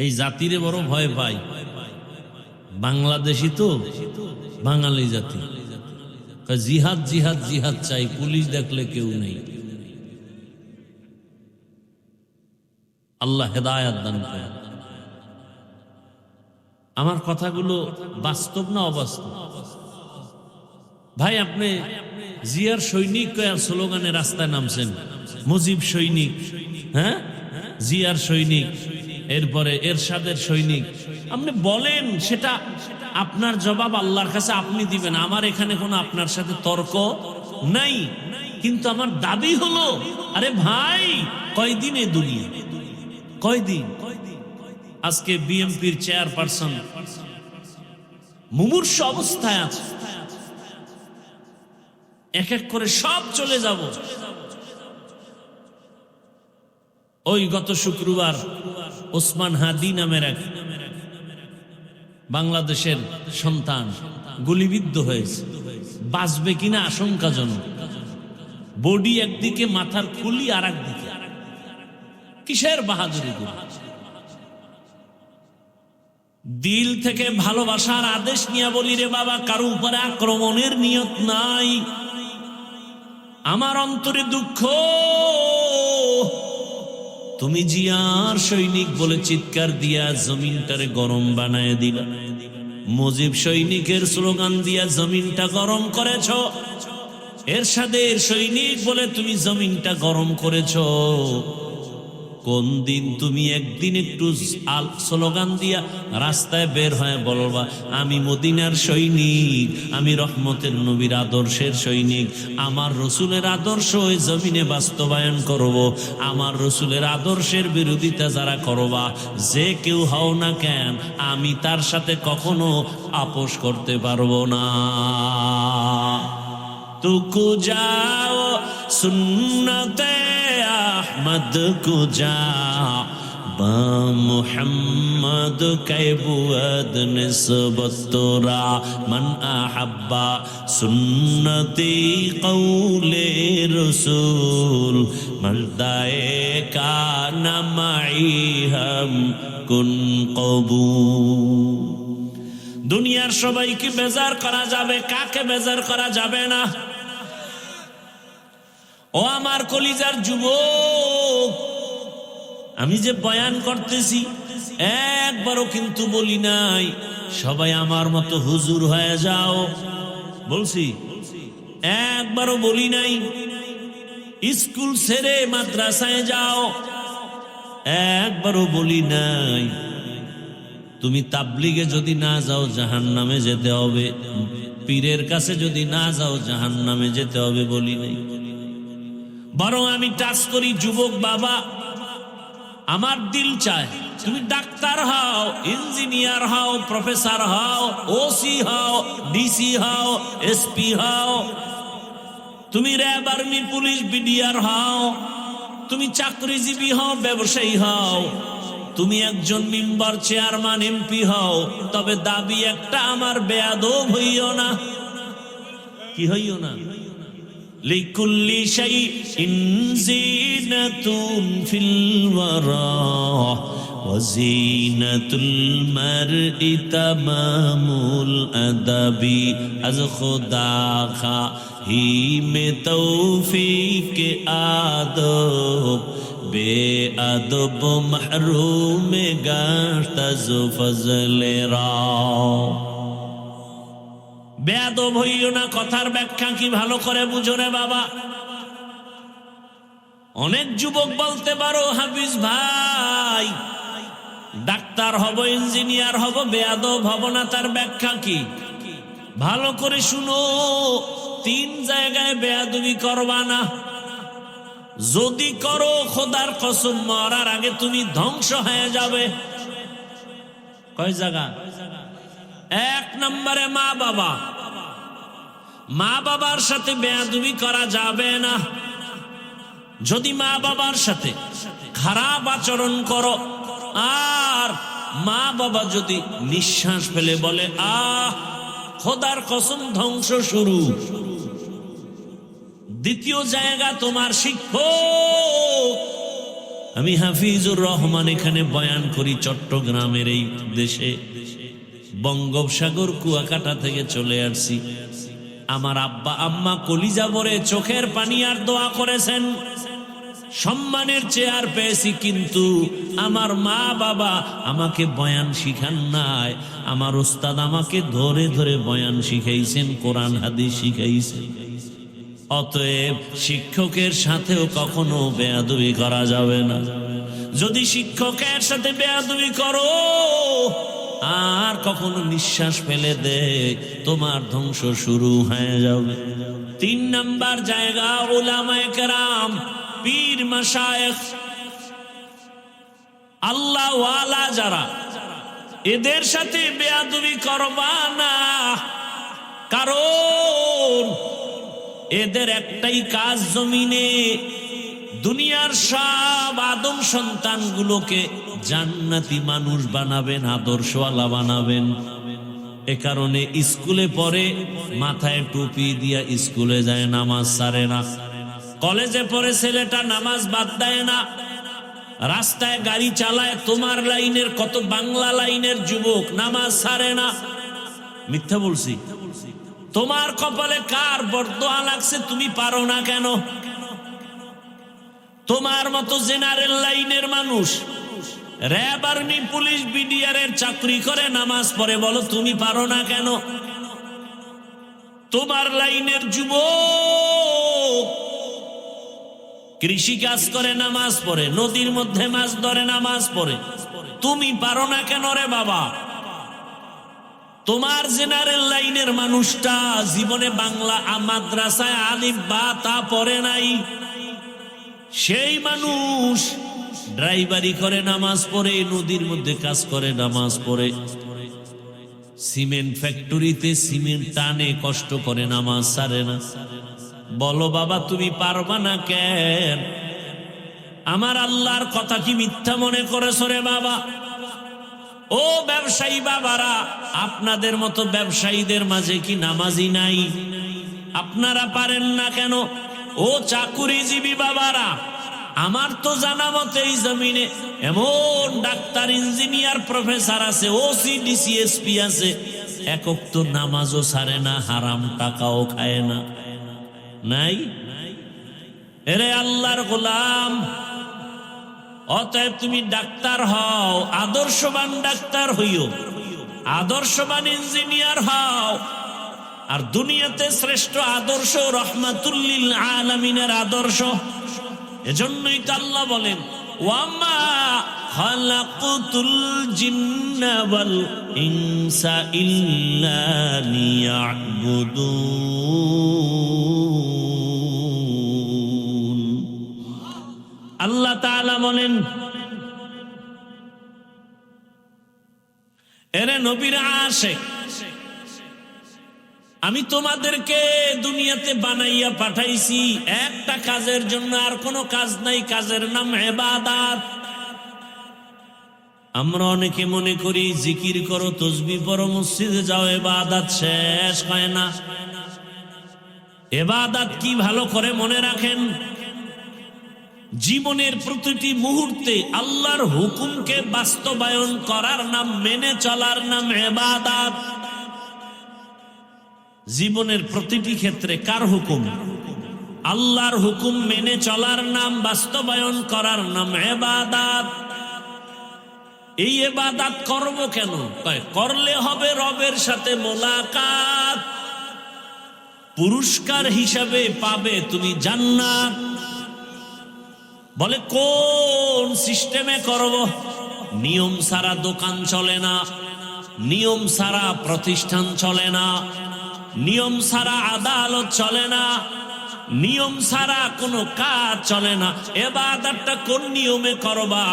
এই জাতিরে বড় ভয় পাই, বাংলাদেশি তো, বাঙালি জাতি। জিহাদ জিহাদ জিহাদ চাই, পুলিশ দেখলে কেউ নেই। আল্লাহ হেদায়াত দান করেন। আমার কথাগুলো বাস্তব না অবাস্তব? ভাই, আপনি জিয়ার সৈনিক কয়ার স্লোগানে রাস্তায় নামছেন, মুজিব সৈনিক, হ্যাঁ, জিয়ার সৈনিক, এরপরে এরশাদের সৈনিক। আপনি বলেন, সেটা আপনার জবাব আল্লাহর কাছে আপনি দিবেন। আমার এখানে কোনো আপনার সাথে তর্ক নাই। কিন্তু আমার দাবি হলো, আরে ভাই, কয়দিন এ দুনিয়া, কয়দিন? আজকে বিএনপির চেয়ারপারসন মুমূর্ষ অবস্থায় আছে, এক এক করে সব চলে যাব। ওই গত শুক্রবার ওসমান হাদি নামের এক বাংলাদেশের সন্তান গুলিবিদ্ধ হয়েছে, বাঁচবে কিনা আশঙ্কাজনক। বডি একদিকে, মাথার খুলি আর একদিকে। কিসের বাহাদুরি? দিল থেকে ভালোবাসার আদেশ নিয়ে বলি, রে বাবা, কারো উপরে আক্রমণের নিয়ত নাই। আমার অন্তরে দুঃখ, তুমি জিয়ার সৈনিক বলে চিৎকার দিয়া জমিনটারে গরম বানায় দিলা। মুজিব সৈনিকের স্লোগান দিয়া জমিনটা গরম করেছ। এরশাদের সৈনিক বলে তুমি জমিনটা গরম করেছ। কোন দিন তুমি একদিন একটু স্লোগান দিয়া রাস্তায় বের হয়ে বলবা, আমি মদিনার সৈনিক, আমি রহমতের নবীর আদর্শের সৈনিক, আমার রসুলের আদর্শ ওই জমিনে বাস্তবায়ন করব। আমার রসুলের আদর্শের বিরোধিতা যারা করবা, যে কেউ হও না কেন, আমি তার সাথে কখনো আপোষ করতে পারবো না। তুকু যাও সুন্নতে আহমদ কুজা বা মুহাম্মদ কাইবুয়াদ নিসবতরা মান আহাব্বা সুন্নতি কৌলে রসুল মর্দায়ে কানা মাই হাম কুন কবুল। দুনিয়ার সবাইকে বেজার করা যাবে, কাকে বেজার করা যাবে না? ও আমার কলিজার যুবক, আমি যে বয়ান করতেছি একবারও কিন্তু বলি নাই সবাই আমার মতো হুজুর হয়ে যাও, বলছি? একবারও বলি নাই স্কুল ছেড়ে মাদ্রাসায় যাও, একবারও বলি নাই তুমি তাবলিগে যদি না যাও জাহান্নামে যেতে হবে, পীরের কাছে যদি না যাও জাহান্নামে যেতে হবে, বলি নাই। বরং আমি টাচ করি, যুবক বাবা, আমার দিল চায় তুমি ডাক্তার হও, ইঞ্জিনিয়ার হও, প্রফেসর হও, ওসি হও, ডিসি হও, এসপি হও, তুমি র্যাব, আর্মি, পুলিশ, বিডিআর হও, তুমি চাকরিজীবী হও, ব্যবসায়ী হও, তুমি একজন মেম্বার, চেয়ারম্যান, এমপি হও, তবে দাবি একটা, আমার বেয়াদব হইও না। কি হইও না? লিকুল্লি শাইইন জিনাতুন ফিল ওয়ারা ওয়া জিনাতুল মারই তামামুল আদাবি আজ খুদা খাহি মে তৌফিক আদব বেআদব মাহরুম গাশতাজ ফজলে রাও। বেয়াদব হইও না, কথার ব্যাখ্যা কি ভালো করে বুঝো রে বাবা। অনেক যুবক বলতে পারো, হাফিজ ভাই ডাক্তার হব, ইঞ্জিনিয়ার হব, বেয়াদব হব না, তার ব্যাখ্যা কি? ভালো করে শুনো, 3 জায়গায় বেয়াদবি করবা না। যদি করো খোদার কসম মরার আগে তুমি ধ্বংস হয়ে যাবে। কয় জায়গা? 1 নম্বরে মা বাবা। মা বাবার সাথে বেয়াদবি করা যাবে না। যদি মা বাবার সাথে খারাপ আচরণ করো, আর মা বাবা যদি নিঃশ্বাস ফেলে বলে আহ, খোদার কসম ধ্বংস শুরু। দ্বিতীয় জায়গা তোমার শিক্ষক। আমি হাফিজুর রহমান এখানে বয়ান করি চট্টগ্রামের এই দেশে, বঙ্গোপসাগর কুয়াকাটা থেকে চলে আসছি। আমার আব্বা আম্মা কলিজা ভরে চোখের পানি আর দোয়া করেছেন, সম্মানের চেয়ার পেয়েছি, কিন্তু আমার মা বাবা আমাকে বয়ান শিখান নাই। আমার উস্তাদ আমাকে ধরে ধরে বয়ান শিখাইছেন, কোরআন হাদিস শিখাইছেন। অতএব শিক্ষকের সাথেও কখনো বেয়াদবি করা যাবে না। যদি শিক্ষকের সাথে বেয়াদবি করো আর কখনো নিঃশ্বাস ফেলে দে, তোমার ধ্বংস শুরু হয়ে যাবে। 3 নাম্বার জায়গা উলামায়ে কেরাম, পীর মাশায়েখ, আল্লাহ ওয়ালা যারা, এদের সাথে বেয়াদবি করবা না। কারণ এদের একটাই কাজ, জমিনে দুনিয়ার সব আদম সন্তানগুলোকে জান্নাতি মানুষ বানাবেন, আদর্শওয়ালা বানাবেন। এ কারণে স্কুলে পড়ে, মাথায় টুপি দিয়া স্কুলে যায়, নামাজ ছাড়ে না। কলেজে পড়ে ছেলেটা, নামাজ বাদ দেয় না। রাস্তায় গাড়ি চালায়, তোমার লাইনের কত বাংলা লাইনের যুবক নামাজ ছাড়ে না। মিথ্যা বলছি? তোমার কপালে কার বরদোয়া লাগছে তুমি পারো না কেন? তোমার মতো জেনারেল লাইনের মানুষ র‍্যাব, আর্মি, পুলিশ, বিডিআর এর চাকরি করে, নামাজ পড়ে, বলো তুমি পারো না কেন? তোমার লাইনের যুবক কৃষি কাজ করে, নামাজ পড়ে, নদীর মধ্যে মাছ ধরে, নামাজ পড়ে, তুমি পারো না কেন রে বাবা? তোমার জেনারেল লাইনের মানুষটা জীবনে বাংলা মাদ্রাসায় আলিফ বা তা পড়ে নাই, সেই মানুষ ড্রাইভারি করে, নামাজ পড়ে, নদীর মধ্যে কাজ করে, নামাজ পড়ে, সিমেন্ট ফ্যাক্টরিতে সিমেন্ট টানে, কষ্ট করে, নামাজ ছাড়ে না। বলো বাবা তুমি পারবা না কেন? আমার আল্লাহর কথা কি মিথ্যা মনে করেছ রে বাবা? ও ব্যবসায়ী বাবারা, আপনাদের মতো ব্যবসায়ীদের মাঝে কি নামাজি নাই? আপনারা পারেন না কেন? ও চাকুরিজীবী বাবারা, আমার তো জানা মতে এই জমিনে এমন ডাক্তার, ইঞ্জিনিয়ার, প্রফেসর আছে, ওসি, ডিসি, এসপি আছে, এক ওয়াক্ত নামাজও ছাড়ে না, হারাম টাকাও খায় না। নাই? এরে আল্লাহর গোলাম, অতএব তুমি ডাক্তার হও, আদর্শবান ডাক্তার হইও, আদর্শবান ইঞ্জিনিয়ার হও। আর দুনিয়াতে শ্রেষ্ঠ আদর্শ রহমাতুল লিল আলামিনের আদর্শ। এজন্যই তো আল্লাহ বলেন, ওয়ামা খালাকুতুল জিন্না ওয়াল ইনসা ইল্লা লিয়াবুদুন। আল্লাহ তাআলা বলেন, এরে নবীর আশিক, আমি তোমাদেরকে দুনিয়াতে বানাইয়া পাঠাইছি একটা কাজের জন্য, আর কোনো কাজ নাই, কাজের নাম ইবাদত। আমরা অনেকে মনে করি জিকির করো, তাসবিহ পড়ো, মসজিদে যাও, ইবাদত শেষ হয় না। ইবাদত কি ভালো করে মনে রাখেন, জীবনের প্রতিটি মুহূর্তে আল্লাহর হুকুমকে বাস্তবায়ন করার নাম, মেনে চলার নাম ইবাদত। জীবনের প্রতিটি ক্ষেত্রে কার হুকুম? আল্লাহর হুকুম মেনে চলার নাম, বাস্তবায়ন করার নাম ইবাদত। এই ইবাদত করব কেন? করলে হবে রবের সাথে মোলাকাত, পুরস্কার হিসাবে পাবে তুমি জান্নাত। বলে কোন সিস্টেমে করব? নিয়ম ছাড়া দোকান চলে না, নিয়ম ছাড়া প্রতিষ্ঠান চলে না, নিয়ম ছাড়া আদালত চলে না, নিয়ম ছাড়া কোনো কাজ চলে না। ইবাদতটা কোন নিয়মে করবা?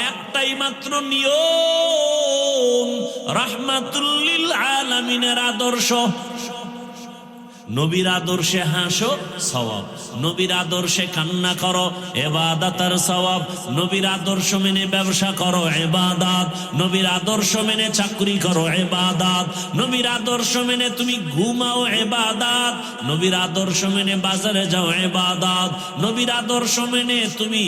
একটাই মাত্র নিয়ম, রাহমাতুল লিল আলামিনের আদর্শ। নবীর আদর্শে হাসো, সওয়াব। নবীর আদর্শে কান্না করো, ইবাদত আর সওয়াব। নবীর আদর্শ মেনে ব্যবসা করো, ইবাদত। নবীর আদর্শ মেনে চাকরি করো, ইবাদত। নবীর আদর্শ মেনে তুমি ঘুমাও, ইবাদত। নবীর আদর্শ মেনে বাজারে যাও, ইবাদত। নবীর আদর্শ মেনে তুমি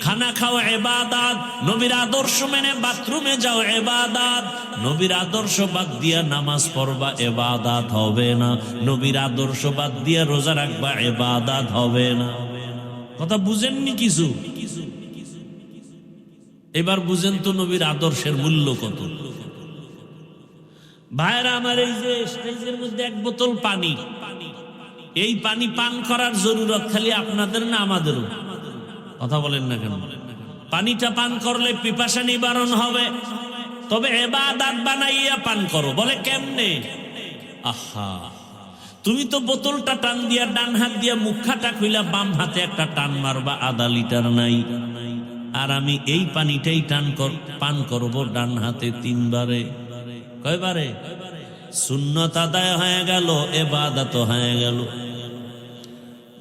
খানা খাও, ইবাদত। নবীর আদর্শ মেনে বাথরুমে যাও, ইবাদত। নবীর আদর্শ বাদ দিয়া নামাজ পড়বা, ইবাদত হবে না। নবীর আদর্শ বাদ দিয়া রোজা রাখবা, ইবাদত হবে না। কথা বুঝেননি কিছু? এবার বুঝেন তো নবীর আদর্শের মূল্য কত। ভাইরা আমার, এই যে স্টেজের মধ্যে এক বোতল পানি, এই পানি পান করার জরুরত খালি আপনাদের না আমাদেরও? কথা বলেন না কেন? পানিটা পান করলে পিপাসা নিবারণ হবে, তবে ইবাদত বানাইয়া পান করো। বলে কেমনে? আহা, তুমি তো বোতলটা টান দিয়া ডান হাত দিয়া মুখাটা খুইলা বাম হাতে একটা টান মারবা, আধা লিটার নাই। আর আমি এই পানিটাই পান করব ডান হাতে 3 বারে। কয়বারে? সুন্নত আদায় হয়ে গেল, ইবাদত হয়ে গেল।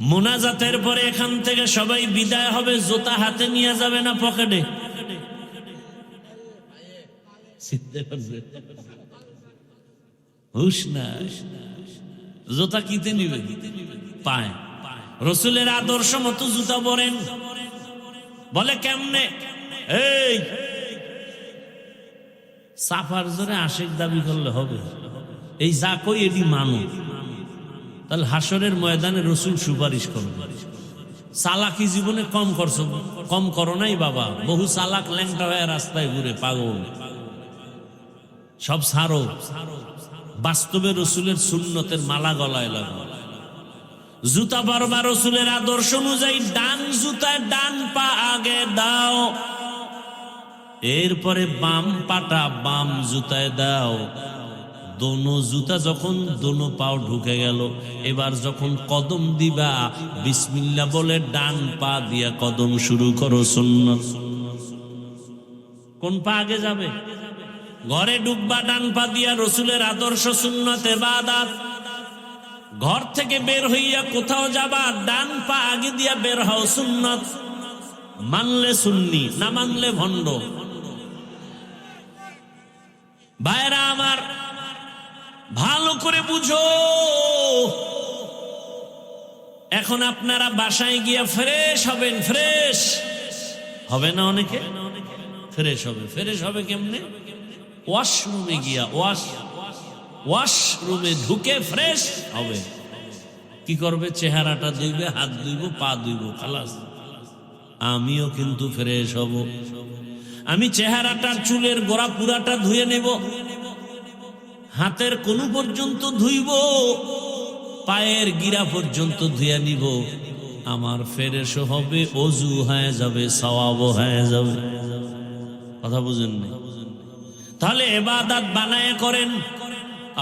মুনাজাতের পরে এখান থেকে সবাই বিদায় হবে, জুতা হাতে নিয়ে যাবে না পকেটে? হুশ না, জুতা কিতে নিবে? পায়। রসুলের আদর্শ মতো জুতা পরেন। বলে কেমনে? এই সাফার জোরে আশিক দাবি করলে হবে? এই যা কই এটি মানো, তাহলে হাসরের ময়দানে রসুল সুপারিশ করবে। চালাকি জীবনে কম করো নাই বাবা। বহু চালাক ল্যাংটা হয়ে রাস্তায় ঘুরে, পাগল। সব ছাড়ো, বাস্তবে রসুলের সুন্নতের মালা গলায় লাগো। জুতা পরবা রসুলের আদর্শ অনুযায়ী, ডান জুতায় ডান পা আগে দাও, এরপরে বাম পাটা বাম জুতায় দাও। দোনো জুতা যখন দোনো পাও ঢুকে গেল, এবার যখন কদম দিবা, বিসমিল্লাহ বলে ডান পা দিয়া কদম শুরু করো। সুন্নাত। কোন পা আগে যাবে? ঘরে ঢুকবা ডান পা দিয়া, রসুলের আদর্শ, সুন্নাত, ইবাদত। ঘর থেকে বের হইয়া কোথাও যাবা, ডান পা আগে দিয়া বের হও, সুন্নাত। মানলে সুন্নি, না মানলে ভণ্ড। ভাইরা আমার, ভালো করে বুঝো। এখন আপনারা বাসায় গিয়া ফ্রেশ হবেন। ফ্রেশ হবে না? অনেকে ফ্রেশ হবে। ফ্রেশ হবে কেমনে? ওয়াশরুমে গিয়া, ওয়াশরুমে ঢুকে ফ্রেশ হবে। কি করবে? চেহারাটা ধুইবে, হাত ধুইব, পা ধুইব, খালাস। আমিও কিন্তু ফ্রেশ হব। আমি চেহারাটার চুলের গোড়া পুরাটা ধুয়ে নেব, হাতের কোন পর্যন্ত ধুইব, পায়ের গিরা পর্যন্ত ধুয়ে নিব। আমার ফ্রেশ হবে, ওযু হয়ে যাবে, সওয়াব হয়ে যাবে। কথা বুঝেন না? তাহলে ইবাদত বানায় করেন।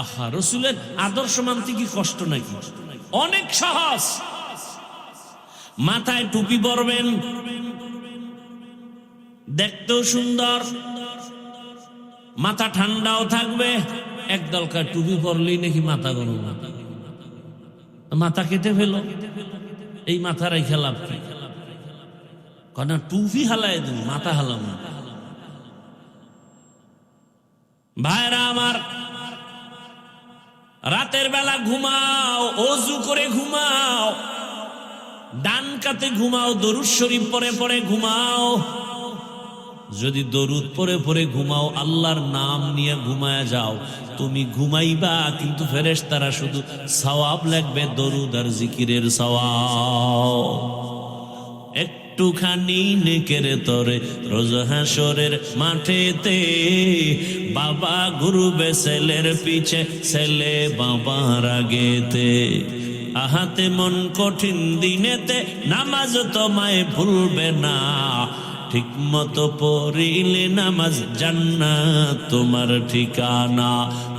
আহা, রসুলের আদর্শ মানতে কি কষ্ট নাকি? অনেক সহজ। মাথায় টুপি পরবেন, দেখতেও সুন্দর, মাথা ঠান্ডাও থাকবে। এক দলকার টুপি পরলেই নাকি মাথা গরম। মাথা কেটে ফেলো, এই মাথা রেখে লাভ কি? কেন টুপি হালায় দিন, মাথা হালাম না। ভাইরা আমার, রাতের বেলা ঘুমাও, ওযু করে ঘুমাও, ডান কাতে ঘুমাও, দরুদ শরীফ পড়ে পড়ে ঘুমাও। যদি দরুদ পড়ে পড়ে ঘুমাও, আল্লাহর নাম নিয়ে ঘুমায়া যাও, তুমি ঘুমাইবা, কিন্তু ফেরেশতারা শুধু সওয়াব লিখবে, দরুদ আর জিকিরের সওয়াব। একটুখানি নেকের তরে রোজ হাসরের মাঠেতে, বাবা ঘুরবে ছেলের পিছে, ছেলে বাবার আগেতে। আহাতে মন কঠিন দিনেতে, নামাজ তোমায় ভুলবে না, ঠিক মতো পড়িলে নামাজ জান্নাত তোমার ঠিকানা।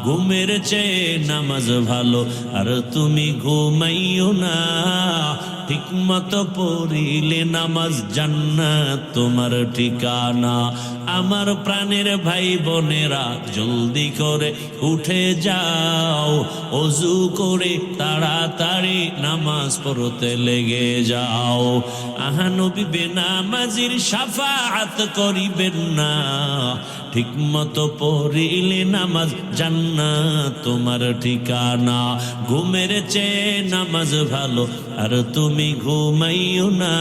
ঘুমের চেয়ে নামাজ ভালো, আর তুমি ঘুমাইও না। ঠিক মতো পড়িলে নামাজ জান্নাত তোমার ঠিকানা। আমার প্রাণের ভাই বোনেরা জলদি করে উঠে যাও, ওযু করে তাড়াতাড়ি নামাজ পড়তে লেগে যাও। আহা নবী বেনামাজির শাফাআত করিবেন না, ঠিক মতো পড়িলে নামাজ জান্নাত তোমার ঠিকানা। ঘুমের চেয়ে নামাজ ভালো, আর তুমি ঘুমাইও না।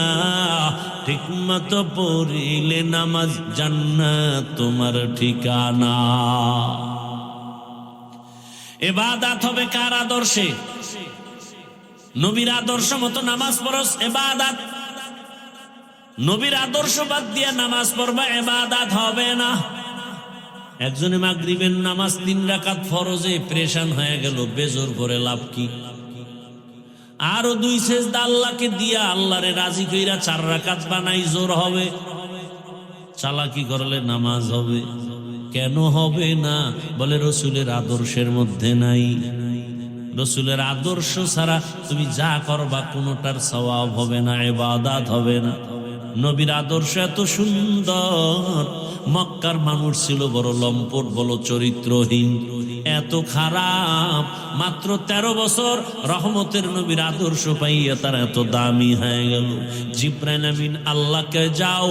ঠিক মতো পড়িলে নামাজ জান্নাত তোমার ঠিকানা। ইবাদত হবে কার আদর্শে? নবীর আদর্শ মতো নামাজ পড়স ইবাদত। নবীর আদর্শ বাদ দিয়ে নামাজ পড়বা ইবাদত হবে না। একজনে মাগরিবের নামাজ 3 রাকাত ফরজে পেরেশান হয়ে গেল, বেজোর করে লাভ কি? আরো 2 সেজদা আল্লাহকে দিয়া আল্লাহরে রাজি কইরা 4 রাকাত বানাই, জোর হবে? চালাকি করলে নামাজ হবে? কেন হবে না? বলে রসুলের আদর্শের মধ্যে নাই। রসুলের আদর্শ ছাড়া তুমি যা করবা কোনোটার সওয়াব হবে না, ইবাদত হবে না। নবীর আদর্শ এত সুন্দর, মক্কার মানুষ ছিল বড় লম্পট, বড় চরিত্রহীন, এত খারাপ। মাত্র 13 বছর রহমতের নবীর আদর্শ পাইয়া তারা এত দামি হয়ে গেল। জিবরাইল আমিন আল্লাহকে যাও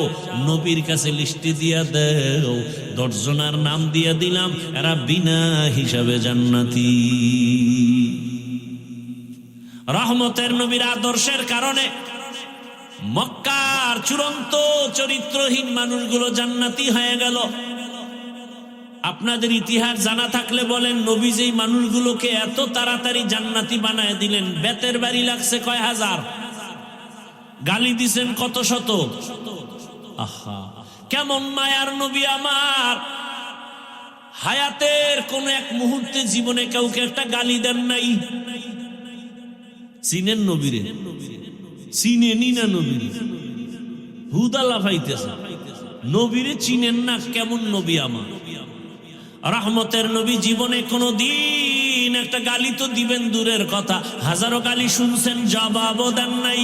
নবীর কাছে লিস্টি দিয়া দেও, 10 জনের নাম দিয়া দিলাম, এরা বিনা হিসাবে জান্নাতি। রহমতের নবীর আদর্শের কারণে মক্কার চূড়ান্ত চরিত্রহীন মানুষগুলো জান্নাতি হয়ে গেল। আপনাদের ইতিহাস জানা থাকলে বলেন, নবী যেই মানুষগুলোকে এত তাড়াতাড়ি জান্নাতি বানায় দিলেন, বেতের বাড়ি লাগছে কয় হাজার, গালি দিছেন কত শত। আহা, কেমন মায়ার নবী আমার! হায়াতের কোন এক মুহূর্তে জীবনে কাউকে একটা গালি দেন নাই। চিনেন নবীরে? চিনেনি না নবীরে? হুদা লাফাইতেছে, নবীরে চিনেন না? কেমন নবী আমার! রহমতের নবী জীবনে কোনো দিন একটা গালি তো দিবেন দূরের কথা, হাজারো গালি শুনছেন, জবাবও দেন নাই।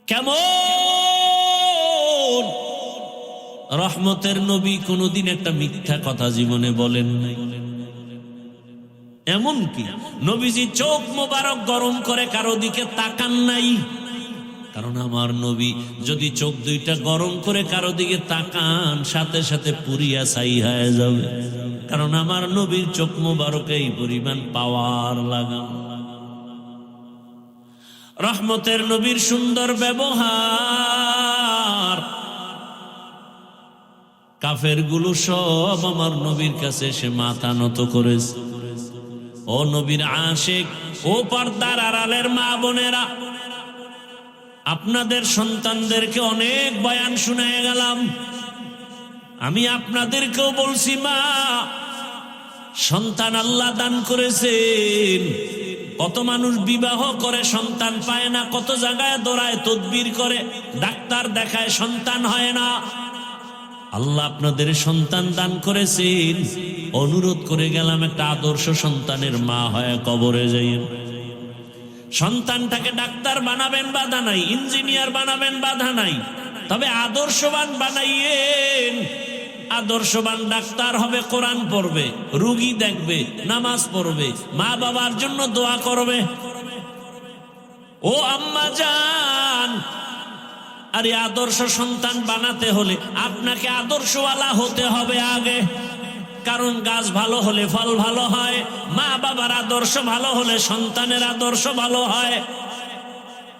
কেমন রহমতের নবী কোনোদিন একটা মিথ্যা কথা জীবনে বলেন নাই। এমন কি নবীজি চোখ মোবারক গরম করে কারো দিকে তাকান নাই। কারণ আমার নবী যদি চোখ দুইটা গরম করে কারো দিকে তাকান, সাথে সাথে পুরিয়া ছাই হয়ে যাবে। কারণ আমার নবীর চোখ মোবারকে এই পরিমাণ পাওয়ার লাগান। রহমতের নবীর সুন্দর ব্যবহার, কাফের গুলো সব আমার নবীর কাছে এসে মাথা নত করেছে। ও নবীর আশিক, ও পর্দার আড়ালের মা বোনেরা, আপনাদের সন্তানদেরকে অনেক বয়ান শুনিয়ে গেলাম। আমি আপনাদেরকেও বলছি, মা, সন্তান আল্লাহ দান করেছেন। কত মানুষ বিবাহ করে সন্তান পায় না, কত জায়গায় দৌড়ায় তদবির করে, ডাক্তার দেখায়, সন্তান হয় না। আল্লাহ আপনাদের সন্তান দান করেছেন, অনুরোধ করে গেলাম একটা আদর্শ সন্তানের মা হয়ে কবরে যাইয়েন। সন্তানটাকে ডাক্তার বানাবেন বাধা নাই, ইঞ্জিনিয়ার বানাবেন বাধা নাই, তবে আদর্শবান বানাইয়েন। আদর্শবান ডাক্তার হবে, কোরআন পড়বে, রোগী দেখবে, নামাজ পড়বে, মা বাবার জন্য দোয়া করবে। ও আম্মা জান, আরে আদর্শ সন্তান বানাতে হলে আপনাকে আদর্শওয়ালা হতে হবে আগে। কারণ গাছ ভালো হলে ফল ভালো হয়, মা বাবার আদর্শ ভালো হলে সন্তানের আদর্শ ভালো হয়।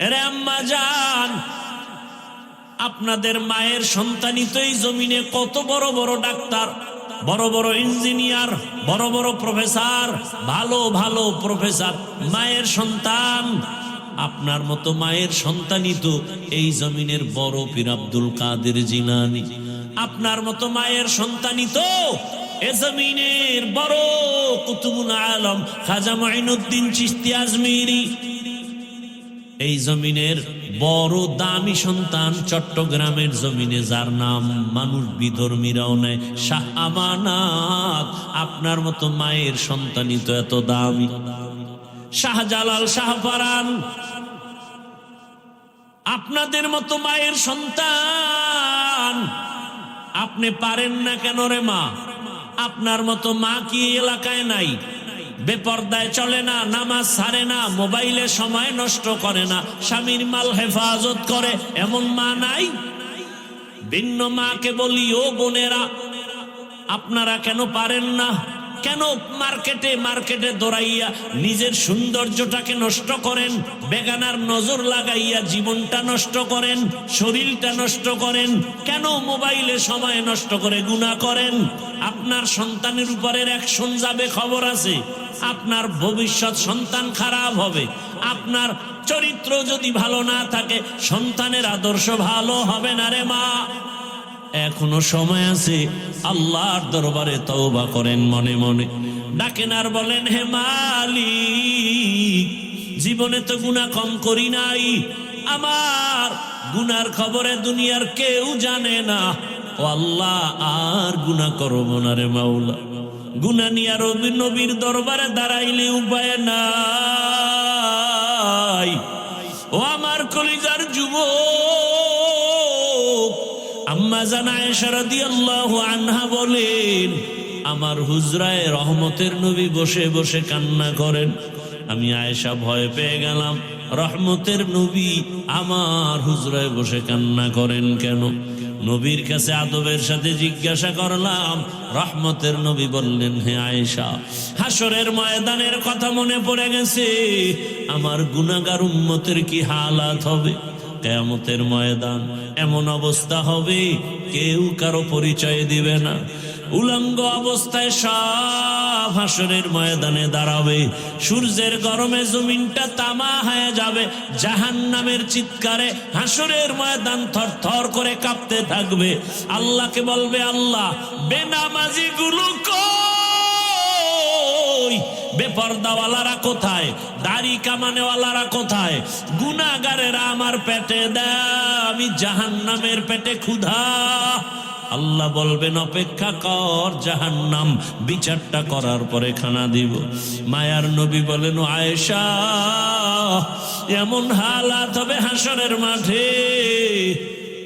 এরে আম্মা জান, আপনাদের মায়ের সন্তানই তো এই জমিনে কত বড় বড় ডাক্তার, বড় বড় ইঞ্জিনিয়ার, বড় বড় প্রফেসর, ভালো ভালো প্রফেসর। মায়ের সন্তান, আপনার মতো মায়ের সন্তানই তো এই জমিনের বড় পীর আব্দুল কাদের জিলানী। আপনার মতো মায়ের সন্তানই তো এ জমিনের বড় কুতুবুল আলম খাজা মুঈনুদ্দিন চিশতি আজমিরি। এই জমিনের বড় দামি সন্তান চট্টগ্রামের জমিনে, যার নাম মানুষ বিধর্মীরাও নেয় শাহ আমানত। আপনার মতো মায়ের সন্তানই তো এত দামি। শাহজালাল, শাহপরান, আপনাদের মতো মায়ের সন্তান, আপনি পারেন না কেন রে মা? আপনার মতো মা কি এলাকায় নাই? বেপর্দায় চলে না, নামাজ ছাড়ে না, মোবাইলে সময় নষ্ট করে না, স্বামীর মাল হেফাজত করে, এমন মা নাই? ভিন্ন মাকে বলি, ও বোনেরা, আপনারা কেন পারেন না? কেন মার্কেটে দৌড়াইয়া নিজের সৌন্দর্যটাকে নষ্ট করেন? বেগানার নজর লাগাইয়া জীবনটা নষ্ট করেন, শরীরটা নষ্ট করেন? কেন মোবাইলে সময় নষ্ট করে গুনাহ করেন? আপনার সন্তানের উপরের অ্যাকশন যাবে, খবর আছে। আপনার ভবিষ্যৎ সন্তান খারাপ হবে। আপনার চরিত্র যদি ভালো না থাকে, সন্তানের আদর্শ ভালো হবে না রে মা। এখনো সময় আছে, আল্লাহর দরবারে তওবা করেন, মনে মনে ডাকেন আর বলেন, হে মালিক, জীবনে তো গুনাহ কম করি নাই, আমার গুনার খবরে দুনিয়ার কেউ জানে না। ও আল্লাহ, আর গুনাহ করব না রে মাওলা। গুনাহ নিয়ে নবীর দরবারে দাঁড়াইলে উপায় নাই। ও আমার কলিজার যুবক, আম্মা জান আয়েশা রাদিয়াল্লাহু আনহা বলেন, আমার হুজরায় রহমতের নবী বসে বসে কান্না করেন। আমি আয়েশা ভয় পেয়ে গেলাম, রহমতের নবী আমার হুজরায় বসে কান্না করেন কেন? নবীর কাছে আদবের সাথে জিজ্ঞাসা করলাম। রহমতের নবী বললেন, হে আয়েশা, হাসরের ময়দানের কথা মনে পড়ে গেছে। আমার গুনাহগার উম্মতের কি হালাত হবে? কিয়ামতের ময়দান এমন অবস্থা হবে, কেউ কারো পরিচয় দিবে না। উলঙ্গ অবস্থায় সব হাসরের ময়দানে দাঁড়াবে। সূর্যের গরমে জমিনটা তামা হয়ে যাবে। জাহান্নামের চিৎকারে হাসরের ময়দান থরথর করে কাঁপতে থাকবে। আল্লাহকে বলবে, আল্লাহ, বেনামাজি গুলো কই? বেপরদাওয়ালারা কোথায়? দাড়ি কামানেওয়ালারা কোথায়? গুনাহগারেরা আমার পেটে দেয়, আমি জাহান্নামের পেটে ক্ষুধা। আল্লাহ বলবেন, অপেক্ষা কর, জাহান্নাম বিচারটা করার পরে খানা দিব। মায়ার নবী বলেন, আয়েশা, এমন হালাত হবে হাসরের মাঠে,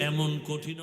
এমন কঠিন।